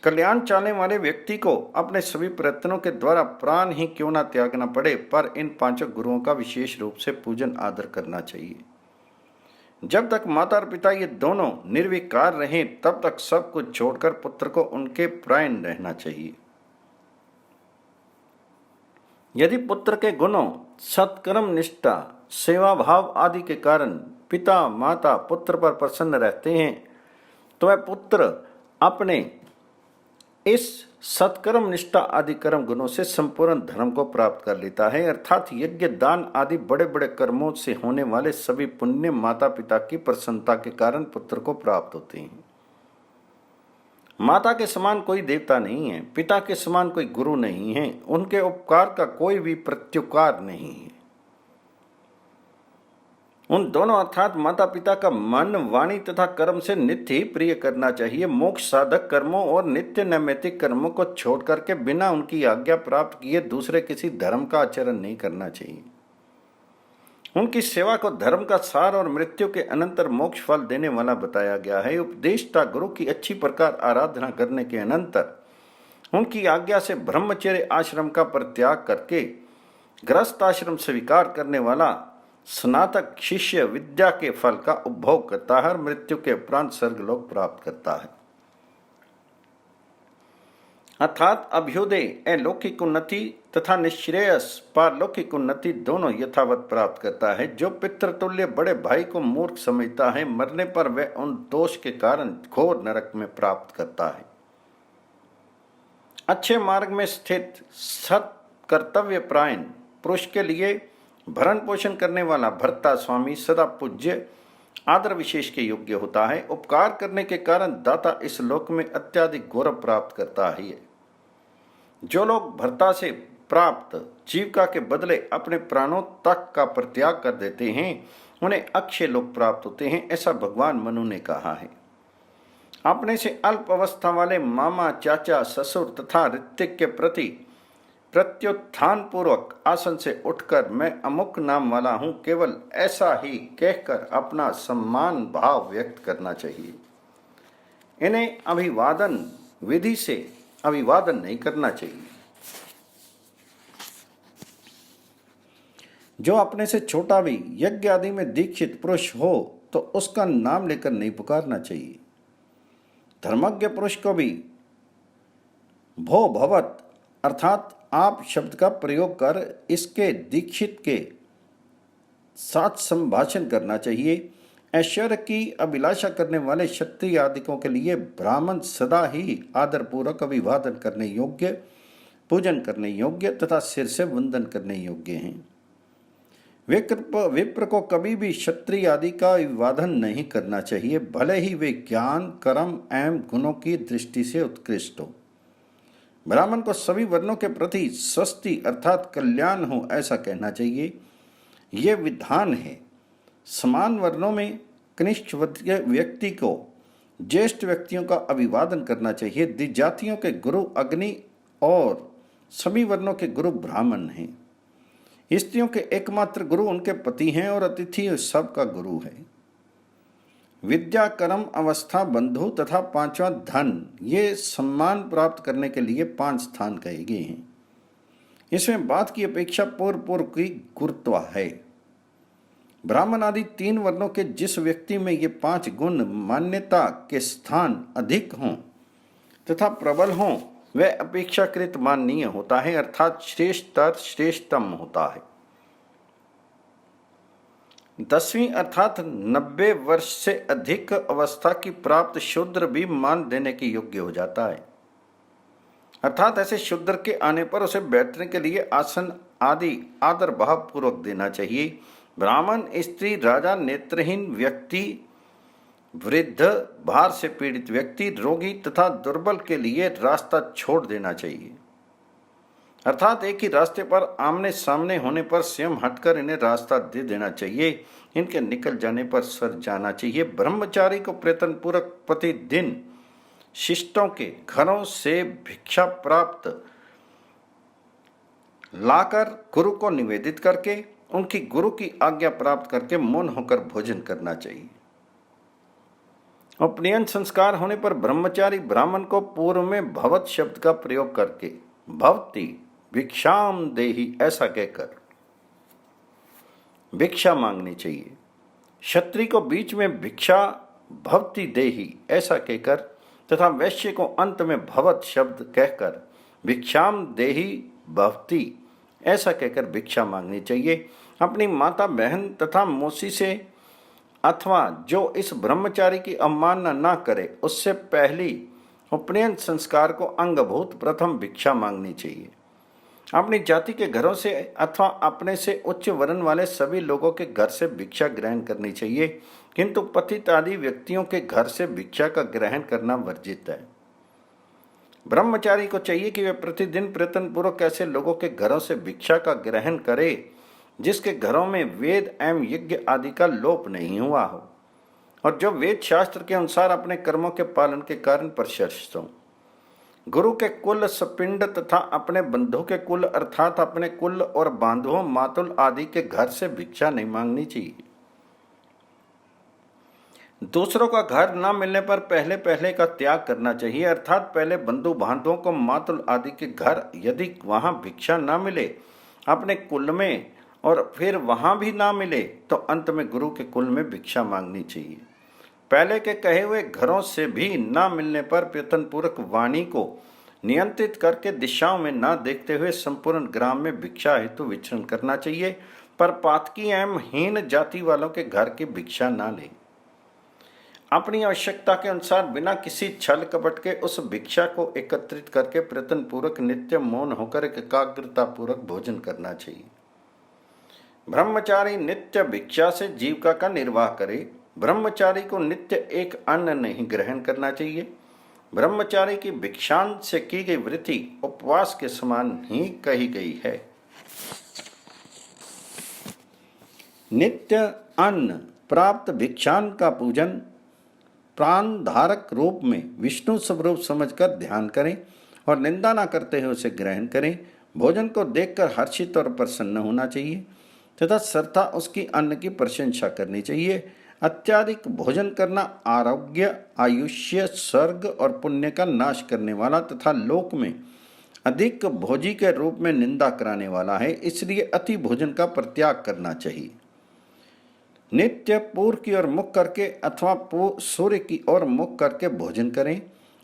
कल्याण चाहने वाले व्यक्ति को अपने सभी प्रयत्नों के द्वारा प्राण ही क्यों ना त्यागना पड़े, पर इन 5 गुरुओं का विशेष रूप से पूजन आदर करना चाहिए। जब तक माता और पिता ये दोनों निर्विकार रहें, तब तक सब कुछ छोड़कर पुत्र को उनके प्राण रहना चाहिए। यदि पुत्र के गुणों, सत्कर्म, निष्ठा, सेवा भाव आदि के कारण पिता माता पुत्र पर प्रसन्न रहते हैं, तो वह पुत्र अपने इस सत्कर्म, निष्ठा आदि कर्म गुणों से संपूर्ण धर्म को प्राप्त कर लेता है, अर्थात यज्ञ, दान आदि बड़े बड़े कर्मों से होने वाले सभी पुण्य माता पिता की प्रसन्नता के कारण पुत्र को प्राप्त होते हैं। माता के समान कोई देवता नहीं है, पिता के समान कोई गुरु नहीं है, उनके उपकार का कोई भी प्रत्युपकार नहीं है। उन दोनों अर्थात माता पिता का मन, वाणी तथा कर्म से नित्य ही प्रिय करना चाहिए। मोक्ष साधक कर्मों और नित्य नैमित्तिक कर्मों को छोड़ करके बिना उनकी आज्ञा प्राप्त किए दूसरे किसी धर्म का आचरण नहीं करना चाहिए। उनकी सेवा को धर्म का सार और मृत्यु के अनंतर मोक्ष फल देने वाला बताया गया है। उपदेष्टा गुरु की अच्छी प्रकार आराधना करने के अनंतर उनकी आज्ञा से ब्रह्मचर्य आश्रम का परित्याग करके गृहस्थ आश्रम स्वीकार करने वाला स्नातक शिष्य विद्या के फल का उपभोग करता है और मृत्यु के उपरांत स्वर्गलोक प्राप्त करता है, अर्थात अभ्युदय, अलौकिक उन्नति तथा निश्रेयस पारलौकिक उन्नति दोनों यथावत प्राप्त करता है। जो पितृतुल्य बड़े भाई को मूर्ख समझता है, मरने पर वह उन दोष के कारण घोर नरक में प्राप्त करता है। अच्छे मार्ग में स्थित, सत कर्तव्य परायण पुरुष के लिए भरण पोषण करने वाला भर्ता स्वामी सदा पूज्य आदर विशेष के योग्य होता है। उपकार करने के कारण दाता इस लोक में अत्यधिक गौरव प्राप्त करता है। जो लोग भर्ता से प्राप्त जीविका के बदले अपने प्राणों तक का परित्याग कर देते हैं उन्हें अक्षय लोक प्राप्त होते हैं, ऐसा भगवान मनु ने कहा है। अपने से अल्प अवस्था वाले मामा, चाचा, ससुर तथा ऋतिक के प्रति प्रत्युत्थान पूर्वक आसन से उठकर मैं अमुक नाम वाला हूं, केवल ऐसा ही कहकर अपना सम्मान भाव व्यक्त करना चाहिए। इन्हें अभिवादन विधि से अभिवादन नहीं करना चाहिए। जो अपने से छोटा भी यज्ञ आदि में दीक्षित पुरुष हो तो उसका नाम लेकर नहीं पुकारना चाहिए। धर्मज्ञ पुरुष को भी भो भवत अर्थात आप शब्द का प्रयोग कर इसके दीक्षित के साथ संभाषण करना चाहिए। ऐश्वर्य की अभिलाषा करने वाले क्षत्रिय आदिकों के लिए ब्राह्मण सदा ही आदरपूर्वक अभिवादन करने योग्य, पूजन करने योग्य तथा सिर से वंदन करने योग्य हैं। विप्र को कभी भी क्षत्रिय आदि का अभिवादन नहीं करना चाहिए, भले ही वे ज्ञान, कर्म एवं गुणों की दृष्टि से उत्कृष्ट हो। ब्राह्मण को सभी वर्णों के प्रति स्वस्ति अर्थात कल्याण हो ऐसा कहना चाहिए। ये विधान है। समान वर्णों में कनिष्ठ व्यक्ति को ज्येष्ठ व्यक्तियों का अभिवादन करना चाहिए। द्विजातियों के गुरु अग्नि और सभी वर्णों के गुरु ब्राह्मण हैं। स्त्रियों के एकमात्र गुरु उनके पति हैं और अतिथि सबका गुरु है। विद्या, कर्म, अवस्था, बंधु तथा पांचवा धन, ये सम्मान प्राप्त करने के लिए 5 स्थान कहे गए हैं। इसमें बात की अपेक्षा पूर्व की गुरुत्व है। ब्राह्मण आदि 3 वर्णों के जिस व्यक्ति में ये 5 गुण मान्यता के स्थान अधिक हों तथा प्रबल हों वह अपेक्षाकृत माननीय होता है अर्थात श्रेष्ठतम होता है। 10वीं अर्थात 90 वर्ष से अधिक अवस्था की प्राप्त शूद्र भी मान देने के योग्य हो जाता है। अर्थात ऐसे शूद्र के आने पर उसे बैठने के लिए आसन आदि आदर भाव पूर्वक देना चाहिए। ब्राह्मण, स्त्री, राजा, नेत्रहीन व्यक्ति, वृद्ध, भार से पीड़ित व्यक्ति, रोगी तथा दुर्बल के लिए रास्ता छोड़ देना चाहिए। अर्थात एक ही रास्ते पर आमने सामने होने पर स्वयं हटकर इन्हें रास्ता दे देना चाहिए। इनके निकल जाने पर सर जाना चाहिए। ब्रह्मचारी को प्रयत्न पूर्वक प्रतिदिन शिष्टों के घरों से भिक्षा प्राप्त लाकर गुरु को निवेदित करके उनकी गुरु की आज्ञा प्राप्त करके मौन होकर भोजन करना चाहिए। उपनयन संस्कार होने पर ब्रह्मचारी ब्राह्मण को पूर्व में भवत शब्द का प्रयोग करके भवती भिक्षाम देहि ऐसा कहकर भिक्षा मांगनी चाहिए। क्षत्रिय को बीच में भिक्षा भवती देहि ऐसा कहकर तथा वैश्य को अंत में भवत शब्द कहकर भिक्षाम देहि भवती ऐसा कहकर भिक्षा मांगनी चाहिए। अपनी माता, बहन तथा मौसी से अथवा जो इस ब्रह्मचारी की अवमानना न करे उससे पहली उपनयन संस्कार को अंगभूत प्रथम भिक्षा मांगनी चाहिए। अपनी जाति के घरों से अथवा अपने से उच्च वर्ण वाले सभी लोगों के घर से भिक्षा ग्रहण करनी चाहिए, किंतु पतित आदि व्यक्तियों के घर से भिक्षा का ग्रहण करना वर्जित है। ब्रह्मचारी को चाहिए कि वे प्रतिदिन प्रयत्नपूर्वक ऐसे लोगों के घरों से भिक्षा का ग्रहण करे जिसके घरों में वेद एवं यज्ञ आदि का लोप नहीं हुआ हो और जो वेद शास्त्र के अनुसार अपने कर्मों के पालन के कारण प्रशस्त हों। गुरु के कुल, सपिंड तथा अपने बंधु के कुल अर्थात अपने कुल और बांधुओं, मातुल आदि के घर से भिक्षा नहीं मांगनी चाहिए। दूसरों का घर न मिलने पर पहले का त्याग करना चाहिए अर्थात पहले बंधु बांधवों को, मातुल आदि के घर यदि वहां भिक्षा न मिले अपने कुल में और फिर वहां भी ना मिले तो अंत में गुरु के कुल में भिक्षा मांगनी चाहिए। पहले के कहे हुए घरों से भी ना मिलने पर प्रयत्नपूर्वक वाणी को नियंत्रित करके दिशाओं में ना देखते हुए संपूर्ण ग्राम में भिक्षा हेतु विचरण करना चाहिए, पर पातकी एवं हीन जाति वालों के घर की भिक्षा ना ले। अपनी आवश्यकता के अनुसार बिना किसी छल कपट के उस भिक्षा को एकत्रित करके प्रयत्न पूर्वक नित्य मौन होकर एकाग्रता पूर्वक भोजन करना चाहिए। ब्रह्मचारी नित्य भिक्षा से जीविका का निर्वाह करे। ब्रह्मचारी को नित्य एक अन्न नहीं ग्रहण करना चाहिए। ब्रह्मचारी की भिक्षान से की गई वृत्ति उपवास के समान ही कही गई है। नित्य अन्न प्राप्त भिक्षान का पूजन प्राण धारक रूप में विष्णु स्वरूप समझकर ध्यान करें और निंदा न करते हुए उसे ग्रहण करें। भोजन को देखकर हर्षित और प्रसन्न होना चाहिए तथा श्रद्धा उसकी अन्न की प्रशंसा करनी चाहिए। अत्याधिक भोजन करना आरोग्य, आयुष्य, स्वर्ग और पुण्य का नाश करने वाला तथा लोक में अधिक भोजी के रूप में निंदा कराने वाला है। इसलिए अति भोजन का परित्याग करना चाहिए। नित्य पूर्व की ओर मुख करके अथवा सूर्य की ओर मुख करके भोजन करें।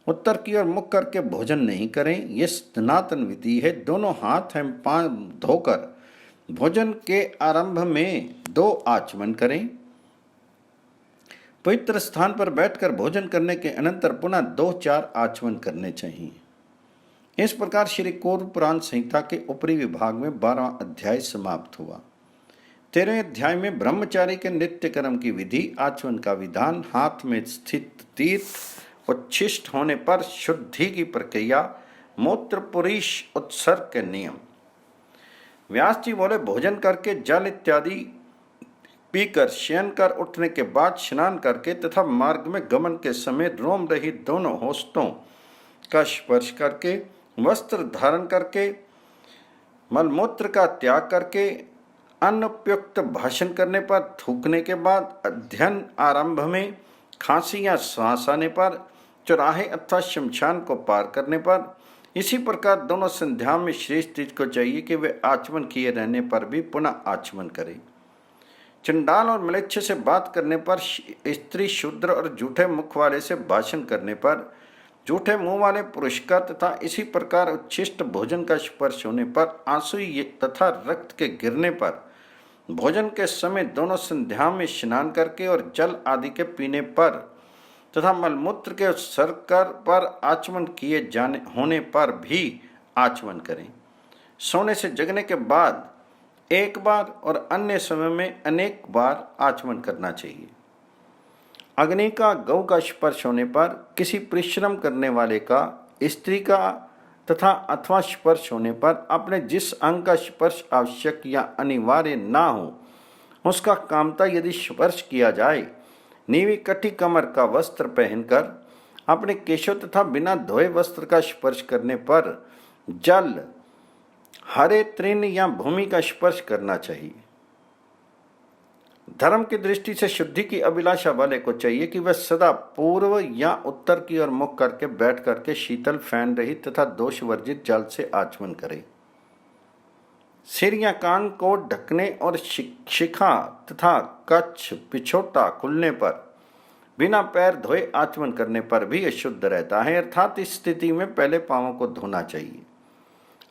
उत्तर की ओर मुख करके भोजन नहीं करें। यह सनातन विधि है। दोनों हाथ एवं पांव धोकर भोजन के आरंभ में 2 आचमन करें। पवित्र स्थान पर बैठकर भोजन करने के अनंतर पुनः 2-4 आचमन करने चाहिए। इस प्रकार श्री कूर्म पुराण संहिता के ऊपरी विभाग में 12वां अध्याय समाप्त हुआ। 13वें अध्याय में ब्रह्मचारी के नित्य कर्म की विधि, आचमन का विधान, हाथ में स्थित तीर्थ उच्छिष्ट होने पर शुद्धि की प्रक्रिया, मूत्र पुरीश उत्सर्ग के नियम। व्यास जी बोले, भोजन करके जल इत्यादि पीकर शयन कर उठने के बाद स्नान करके तथा मार्ग में गमन के समय रोम रहित दोनों होष्टों का स्पर्श करके, वस्त्र धारण करके, मलमूत्र का त्याग करके, अनुपयुक्त भाषण करने पर, थूकने के बाद, अध्ययन आरंभ में, खांसी या श्वास आने पर, चौराहे अथवा शमशान को पार करने पर, इसी प्रकार दोनों संध्या में श्रेष्ठ चीज को चाहिए कि वे आचमन किए रहने पर भी पुनः आचमन करें। चंडाल और म्लेच्छ से बात करने पर, स्त्री, शूद्र और झूठे मुख वाले से भाषण करने पर, झूठे मुंह वाले पुरुष का तथा इसी प्रकार उच्छिष्ट भोजन का स्पर्श होने पर, आंसू तथा रक्त के गिरने पर, भोजन के समय दोनों संध्या में स्नान करके और जल आदि के पीने पर तथा मलमूत्र के उत्सर्ग पर आचमन किए जाने होने पर भी आचमन करें। सोने से जगने के बाद एक बार और अन्य समय में अनेक बार आचमन करना चाहिए। अग्नि का, गौ का स्पर्श होने पर, किसी परिश्रम करने वाले का, स्त्री का तथा अथवा स्पर्श होने पर, अपने जिस अंग का स्पर्श आवश्यक या अनिवार्य ना हो उसका कामता यदि स्पर्श किया जाए, नीवी कटी कमर का वस्त्र पहनकर, अपने केशों तथा बिना धोए वस्त्र का स्पर्श करने पर, जल, हरे तृण या भूमि का स्पर्श करना चाहिए। धर्म की दृष्टि से शुद्धि की अभिलाषा वाले को चाहिए कि वह सदा पूर्व या उत्तर की ओर मुख करके बैठ करके शीतल, फैन रहित तथा दोष वर्जित जल से आचमन करे। सिर या कान को ढकने और शिखा तथा कच्छ पिछोटा खुलने पर, बिना पैर धोए आचमन करने पर भी अशुद्ध रहता है। अर्थात इस स्थिति में पहले पांवों को धोना चाहिए,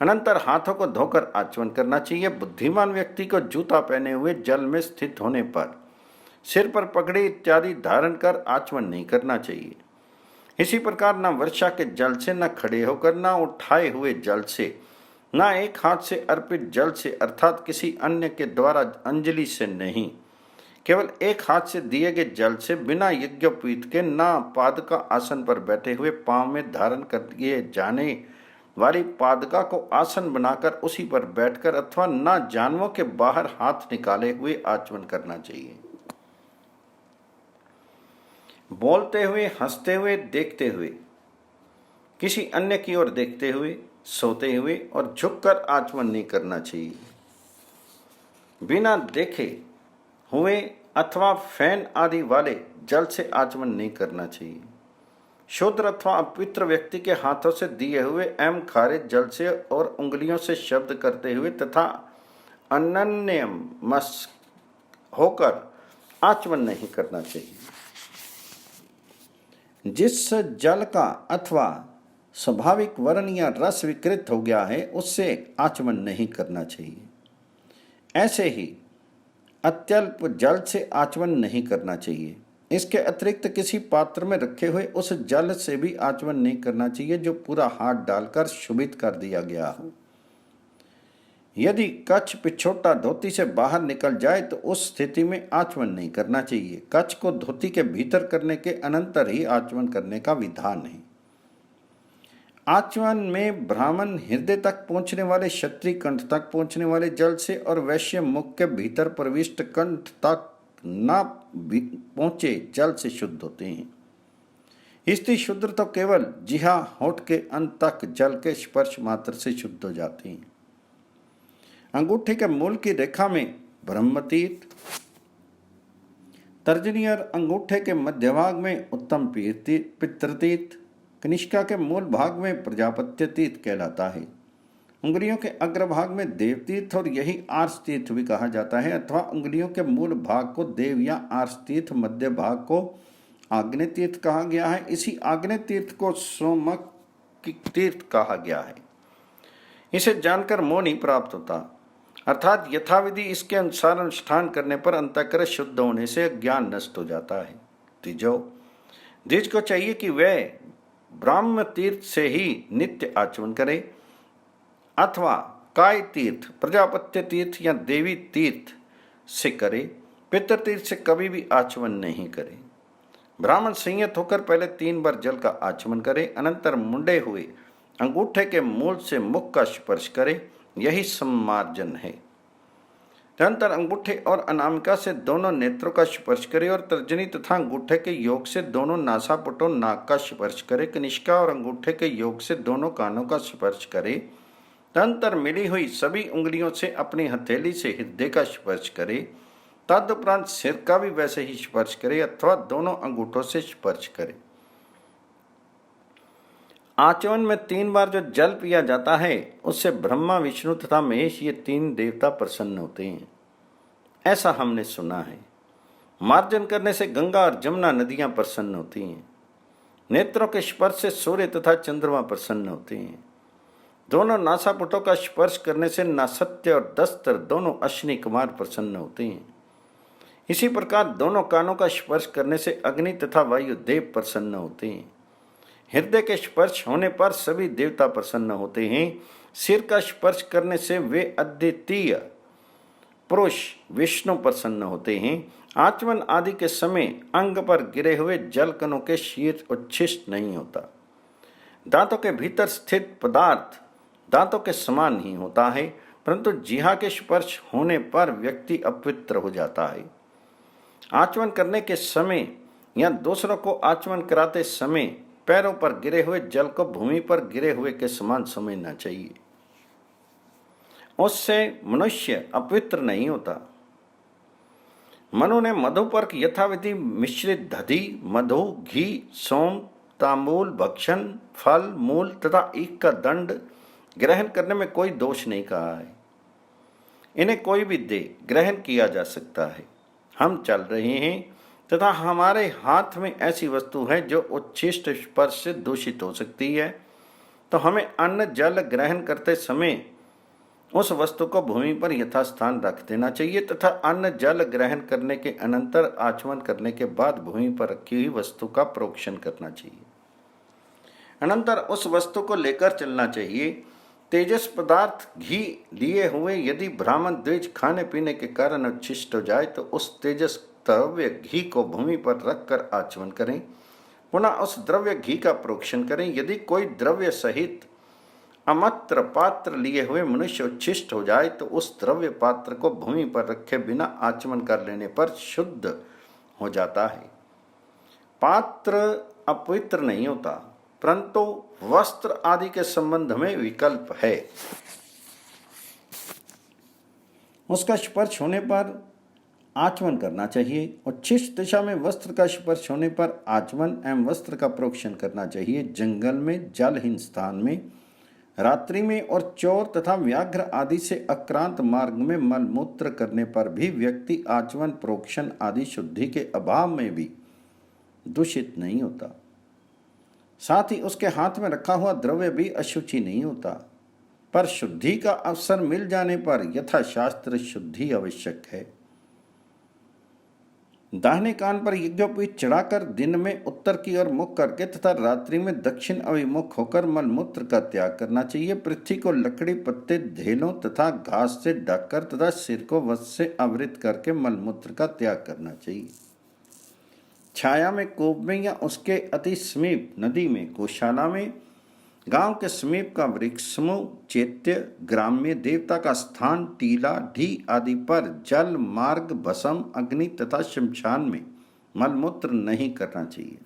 अनंतर हाथों को धोकर आचमन करना चाहिए। बुद्धिमान व्यक्ति को जूता पहने हुए जल में स्थित होने पर सिर पर पगड़ी इत्यादि धारण कर आचमन नहीं करना चाहिए। इसी प्रकार न वर्षा के जल से, न खड़े होकर, न उठाए हुए जल से, न एक हाथ से अर्पित जल से अर्थात किसी अन्य के द्वारा अंजलि से नहीं, केवल एक हाथ से दिए गए जल से, बिना यज्ञोपवीत के, न पादका आसन पर बैठे हुए पांव में धारण किए जाने वाली पादका को आसन बनाकर उसी पर बैठकर अथवा न जानवों के बाहर हाथ निकाले हुए आचमन करना चाहिए। बोलते हुए, हंसते हुए, देखते हुए, किसी अन्य की ओर देखते हुए, सोते हुए और झुककर आचमन नहीं करना चाहिए। बिना देखे हुए अथवा फैन आदि वाले जल से आचमन नहीं करना चाहिए। शूद्र अथवा अपवित्र व्यक्ति के हाथों से दिए हुए एवं खारे जल से और उंगलियों से शब्द करते हुए तथा अनन्यमस होकर आचमन नहीं करना चाहिए। जिस जल का अथवा स्वाभाविक वर्ण या रस विकृत हो गया है उससे आचमन नहीं करना चाहिए। ऐसे ही अत्यल्प जल से आचमन नहीं करना चाहिए। इसके अतिरिक्त किसी पात्र में रखे हुए उस जल से भी आचमन नहीं करना चाहिए जो पूरा हाथ डालकर शुभित कर दिया गया हो। यदि कच्छ पिछोटा धोती से बाहर निकल जाए तो उस स्थिति में आचमन नहीं करना चाहिए। कच्छ को धोती के भीतर करने के अनंतर ही आचमन करने का विधान है। आचमन में ब्राह्मण हृदय तक पहुंचने वाले, क्षत्रिय कंठ तक पहुंचने वाले जल से और वैश्य मुख के भीतर प्रविष्ट कंठ तक न पहुंचे जल से शुद्ध होते हैं। स्त्री शुद्ध तो केवल जिहा होठ के अंत तक जल के स्पर्श मात्र से शुद्ध हो जाते हैं। अंगूठे के मूल की रेखा में ब्रह्मतीर्थ, तर्जनी और अंगूठे के मध्य भाग में उत्तम पितृतीर्थ, कनिष्का के मूल भाग में प्रजापत्य तीर्थ कहलाता है। उंगलियों के अग्रभाग में देवतीर्थ और यही आर्ष तीर्थ भी कहा जाता है, अथवा उंगलियों के मूल भाग को देव या आर्ष तीर्थ, मध्य भाग को आग्नेय तीर्थ कहा गया है। इसी आग्नेय तीर्थ को सोमक तीर्थ कहा गया है। इसे जानकर मोह नहीं प्राप्त होता, अर्थात यथाविधि इसके अनुसार अनुष्ठान करने पर अंतःकरण शुद्ध होने से ज्ञान नष्ट हो जाता है। द्विज को चाहिए कि वह ब्राह्म तीर्थ से ही नित्य आचमन करे, अथवा काय तीर्थ, प्रजापत्य तीर्थ या देवी तीर्थ से करे। पितृतीर्थ से कभी भी आचमन नहीं करे। ब्राह्मण संयत होकर पहले 3 बार जल का आचमन करे, अनंतर मुंडे हुए अंगूठे के मूल से मुख का स्पर्श करे, यही सम्मार्जन है। तदनंतर अंगूठे और अनामिका से दोनों नेत्रों का स्पर्श करे और तर्जनी तथा अंगूठे के योग से दोनों नासापुटों नाक का स्पर्श करे। कनिष्का और अंगूठे के योग से दोनों कानों का स्पर्श करे। तदनंतर मिली हुई सभी उंगलियों से अपनी हथेली से हृदय का स्पर्श करे। तदुपरांत सिर का भी वैसे ही स्पर्श करे अथवा दोनों अंगूठों से स्पर्श करे। आचमन में 3 बार जो जल पिया जाता है उससे ब्रह्मा, विष्णु तथा महेश ये 3 देवता प्रसन्न होते हैं, ऐसा हमने सुना है। मार्जन करने से गंगा और जमुना नदियां प्रसन्न होती हैं। नेत्रों के स्पर्श से सूर्य तथा चंद्रमा प्रसन्न होते हैं। दोनों नासापुटों का स्पर्श करने से नासत्य और दस्तर दोनों अश्विनी कुमार प्रसन्न होते हैं। इसी प्रकार दोनों कानों का स्पर्श करने से अग्नि तथा वायुदेव प्रसन्न होते हैं। हृदय के स्पर्श होने पर सभी देवता प्रसन्न होते हैं। सिर का स्पर्श करने से वे अद्वितीय पुरुष विष्णु प्रसन्न होते हैं। आचमन आदि के समय अंग पर गिरे हुए जल कणों के शीर उच्छिष्ट नहीं होता। दांतों के भीतर स्थित पदार्थ दांतों के समान ही होता है, परंतु जिहा के स्पर्श होने पर व्यक्ति अपवित्र हो जाता है। आचमन करने के समय या दूसरों को आचमन कराते समय पैरों पर गिरे हुए जल को भूमि पर गिरे हुए के समान समझना चाहिए, उससे मनुष्य अपवित्र नहीं होता। मनु ने मधु पर यथाविधि मिश्रित दधि, मधु, घी, सोम, तांबूल, भक्षण, फल, मूल तथा ईख का दंड ग्रहण करने में कोई दोष नहीं कहा है। इन्हें कोई भी दे ग्रहण किया जा सकता है। हम चल रहे हैं तथा हमारे हाथ में ऐसी वस्तु है जो उच्छिष्ट स्पर्श से दूषित हो सकती है, तो हमें अन्न जल ग्रहण करते समय उस वस्तु को भूमि पर यथास्थान रख देना चाहिए तथा अन्न जल ग्रहण करने के अनंतर आचमन करने के बाद भूमि पर रखी हुई वस्तु का प्रोक्षण करना चाहिए। अनंतर उस वस्तु को लेकर चलना चाहिए। तेजस पदार्थ घी लिए हुए यदि ब्राह्मण द्विज खाने पीने के कारण उच्छिष्ट हो जाए तो उस तेजस द्रव्य घी को भूमि पर रखकर आचमन करें। पुनः उस द्रव्य घी का प्रोक्षण करें। यदि कोई द्रव्य सहित अमत्र पात्र लिए हुए मनुष्य उच्छिष्ट हो जाए तो उस द्रव्य पात्र को भूमि पर रखे बिना आचमन कर लेने पर शुद्ध हो जाता है। पात्र अपवित्र नहीं होता, परंतु वस्त्र आदि के संबंध में विकल्प है। उसका स्पर्श होने पर आचमन करना चाहिए। उच्छिष्ट दिशा में वस्त्र का स्पर्श होने पर आचमन एवं वस्त्र का प्रोक्षण करना चाहिए। जंगल में, जलहीन स्थान में, रात्रि में और चोर तथा व्याघ्र आदि से अक्रांत मार्ग में मलमूत्र करने पर भी व्यक्ति आचमन प्रोक्षण आदि शुद्धि के अभाव में भी दूषित नहीं होता। साथ ही उसके हाथ में रखा हुआ द्रव्य भी अशुचि नहीं होता। पर शुद्धि का अवसर मिल जाने पर यथाशास्त्र शुद्धि आवश्यक है। दाहिने कान पर यज्ञोपवीत चढ़ाकर दिन में उत्तर की ओर मुख करके तथा रात्रि में दक्षिण अभिमुख होकर मलमूत्र का त्याग करना चाहिए। पृथ्वी को लकड़ी, पत्ते, ढेलों तथा घास से ढककर तथा सिर को वस्त्र से आवृत करके मलमूत्र का त्याग करना चाहिए। छाया में कूप में या उसके अति समीप नदी में, गौशाला में, गांव के समीप का वृक्ष समूह, चैत्य, ग्राम्य देवता का स्थान, टीला, ढी आदि पर जल मार्ग, भस्म, अग्नि तथा शमशान में मलमूत्र नहीं करना चाहिए।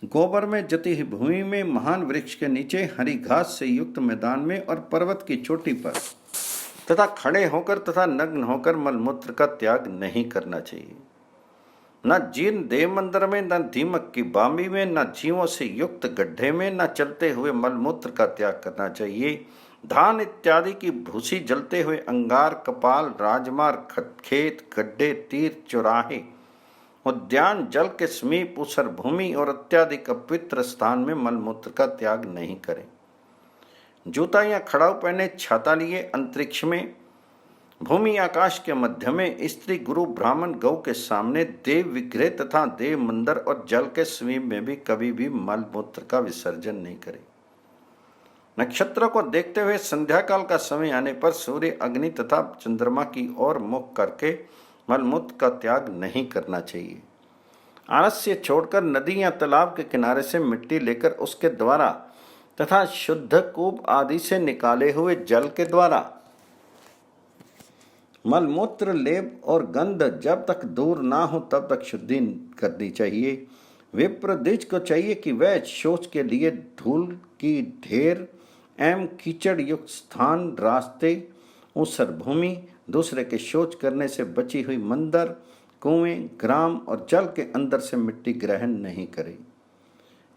गोबर में जती हुई भूमि में, महान वृक्ष के नीचे, हरी घास से युक्त मैदान में और पर्वत की चोटी पर तथा खड़े होकर तथा नग्न होकर मलमूत्र का त्याग नहीं करना चाहिए। न जीर्ण देव मंदिर में, न दीमक की बामी में, न जीवों से युक्त गड्ढे में, न चलते हुए मलमूत्र का त्याग करना चाहिए। धान इत्यादि की भूसी जलते हुए अंगार, कपाल, राजमार्ग, खेत, गड्ढे, तीर, चौराहे, उद्यान, जल के समीप, ऊसर भूमि और अत्यधिक अपवित्र स्थान में मलमूत्र का त्याग नहीं करें। जूता या खड़ाऊ पहने, छाता लिए, अंतरिक्ष में, भूमि आकाश के मध्य में, स्त्री, गुरु, ब्राह्मण, गौ के सामने, देव विग्रह तथा देव मंदिर और जल के समीप में भी कभी भी मलमूत्र का विसर्जन नहीं करें। नक्षत्रों को देखते हुए संध्या काल का समय आने पर सूर्य, अग्नि तथा चंद्रमा की ओर मुख करके मलमूत्र का त्याग नहीं करना चाहिए। आलस्य छोड़कर नदी या तालाब के किनारे से मिट्टी लेकर उसके द्वारा तथा शुद्ध कूप आदि से निकाले हुए जल के द्वारा मलमूत्र, लेप और गंध जब तक दूर ना हो तब तक शुद्धि करनी चाहिए। विप्र द्विज को चाहिए कि वह शौच के लिए धूल की ढेर एवं कीचड़ युक्त स्थान, रास्ते, ऊसर भूमि, दूसरे के शौच करने से बची हुई मंदिर, कुएं, ग्राम और जल के अंदर से मिट्टी ग्रहण नहीं करे।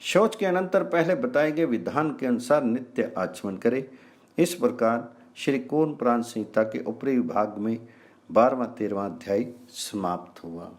शौच के अनंतर पहले बताए गए विधान के अनुसार नित्य आचमन करे। इस प्रकार श्री कूर्म पुराण संहिता के ऊपरी विभाग में 12वां 13वां अध्याय समाप्त हुआ।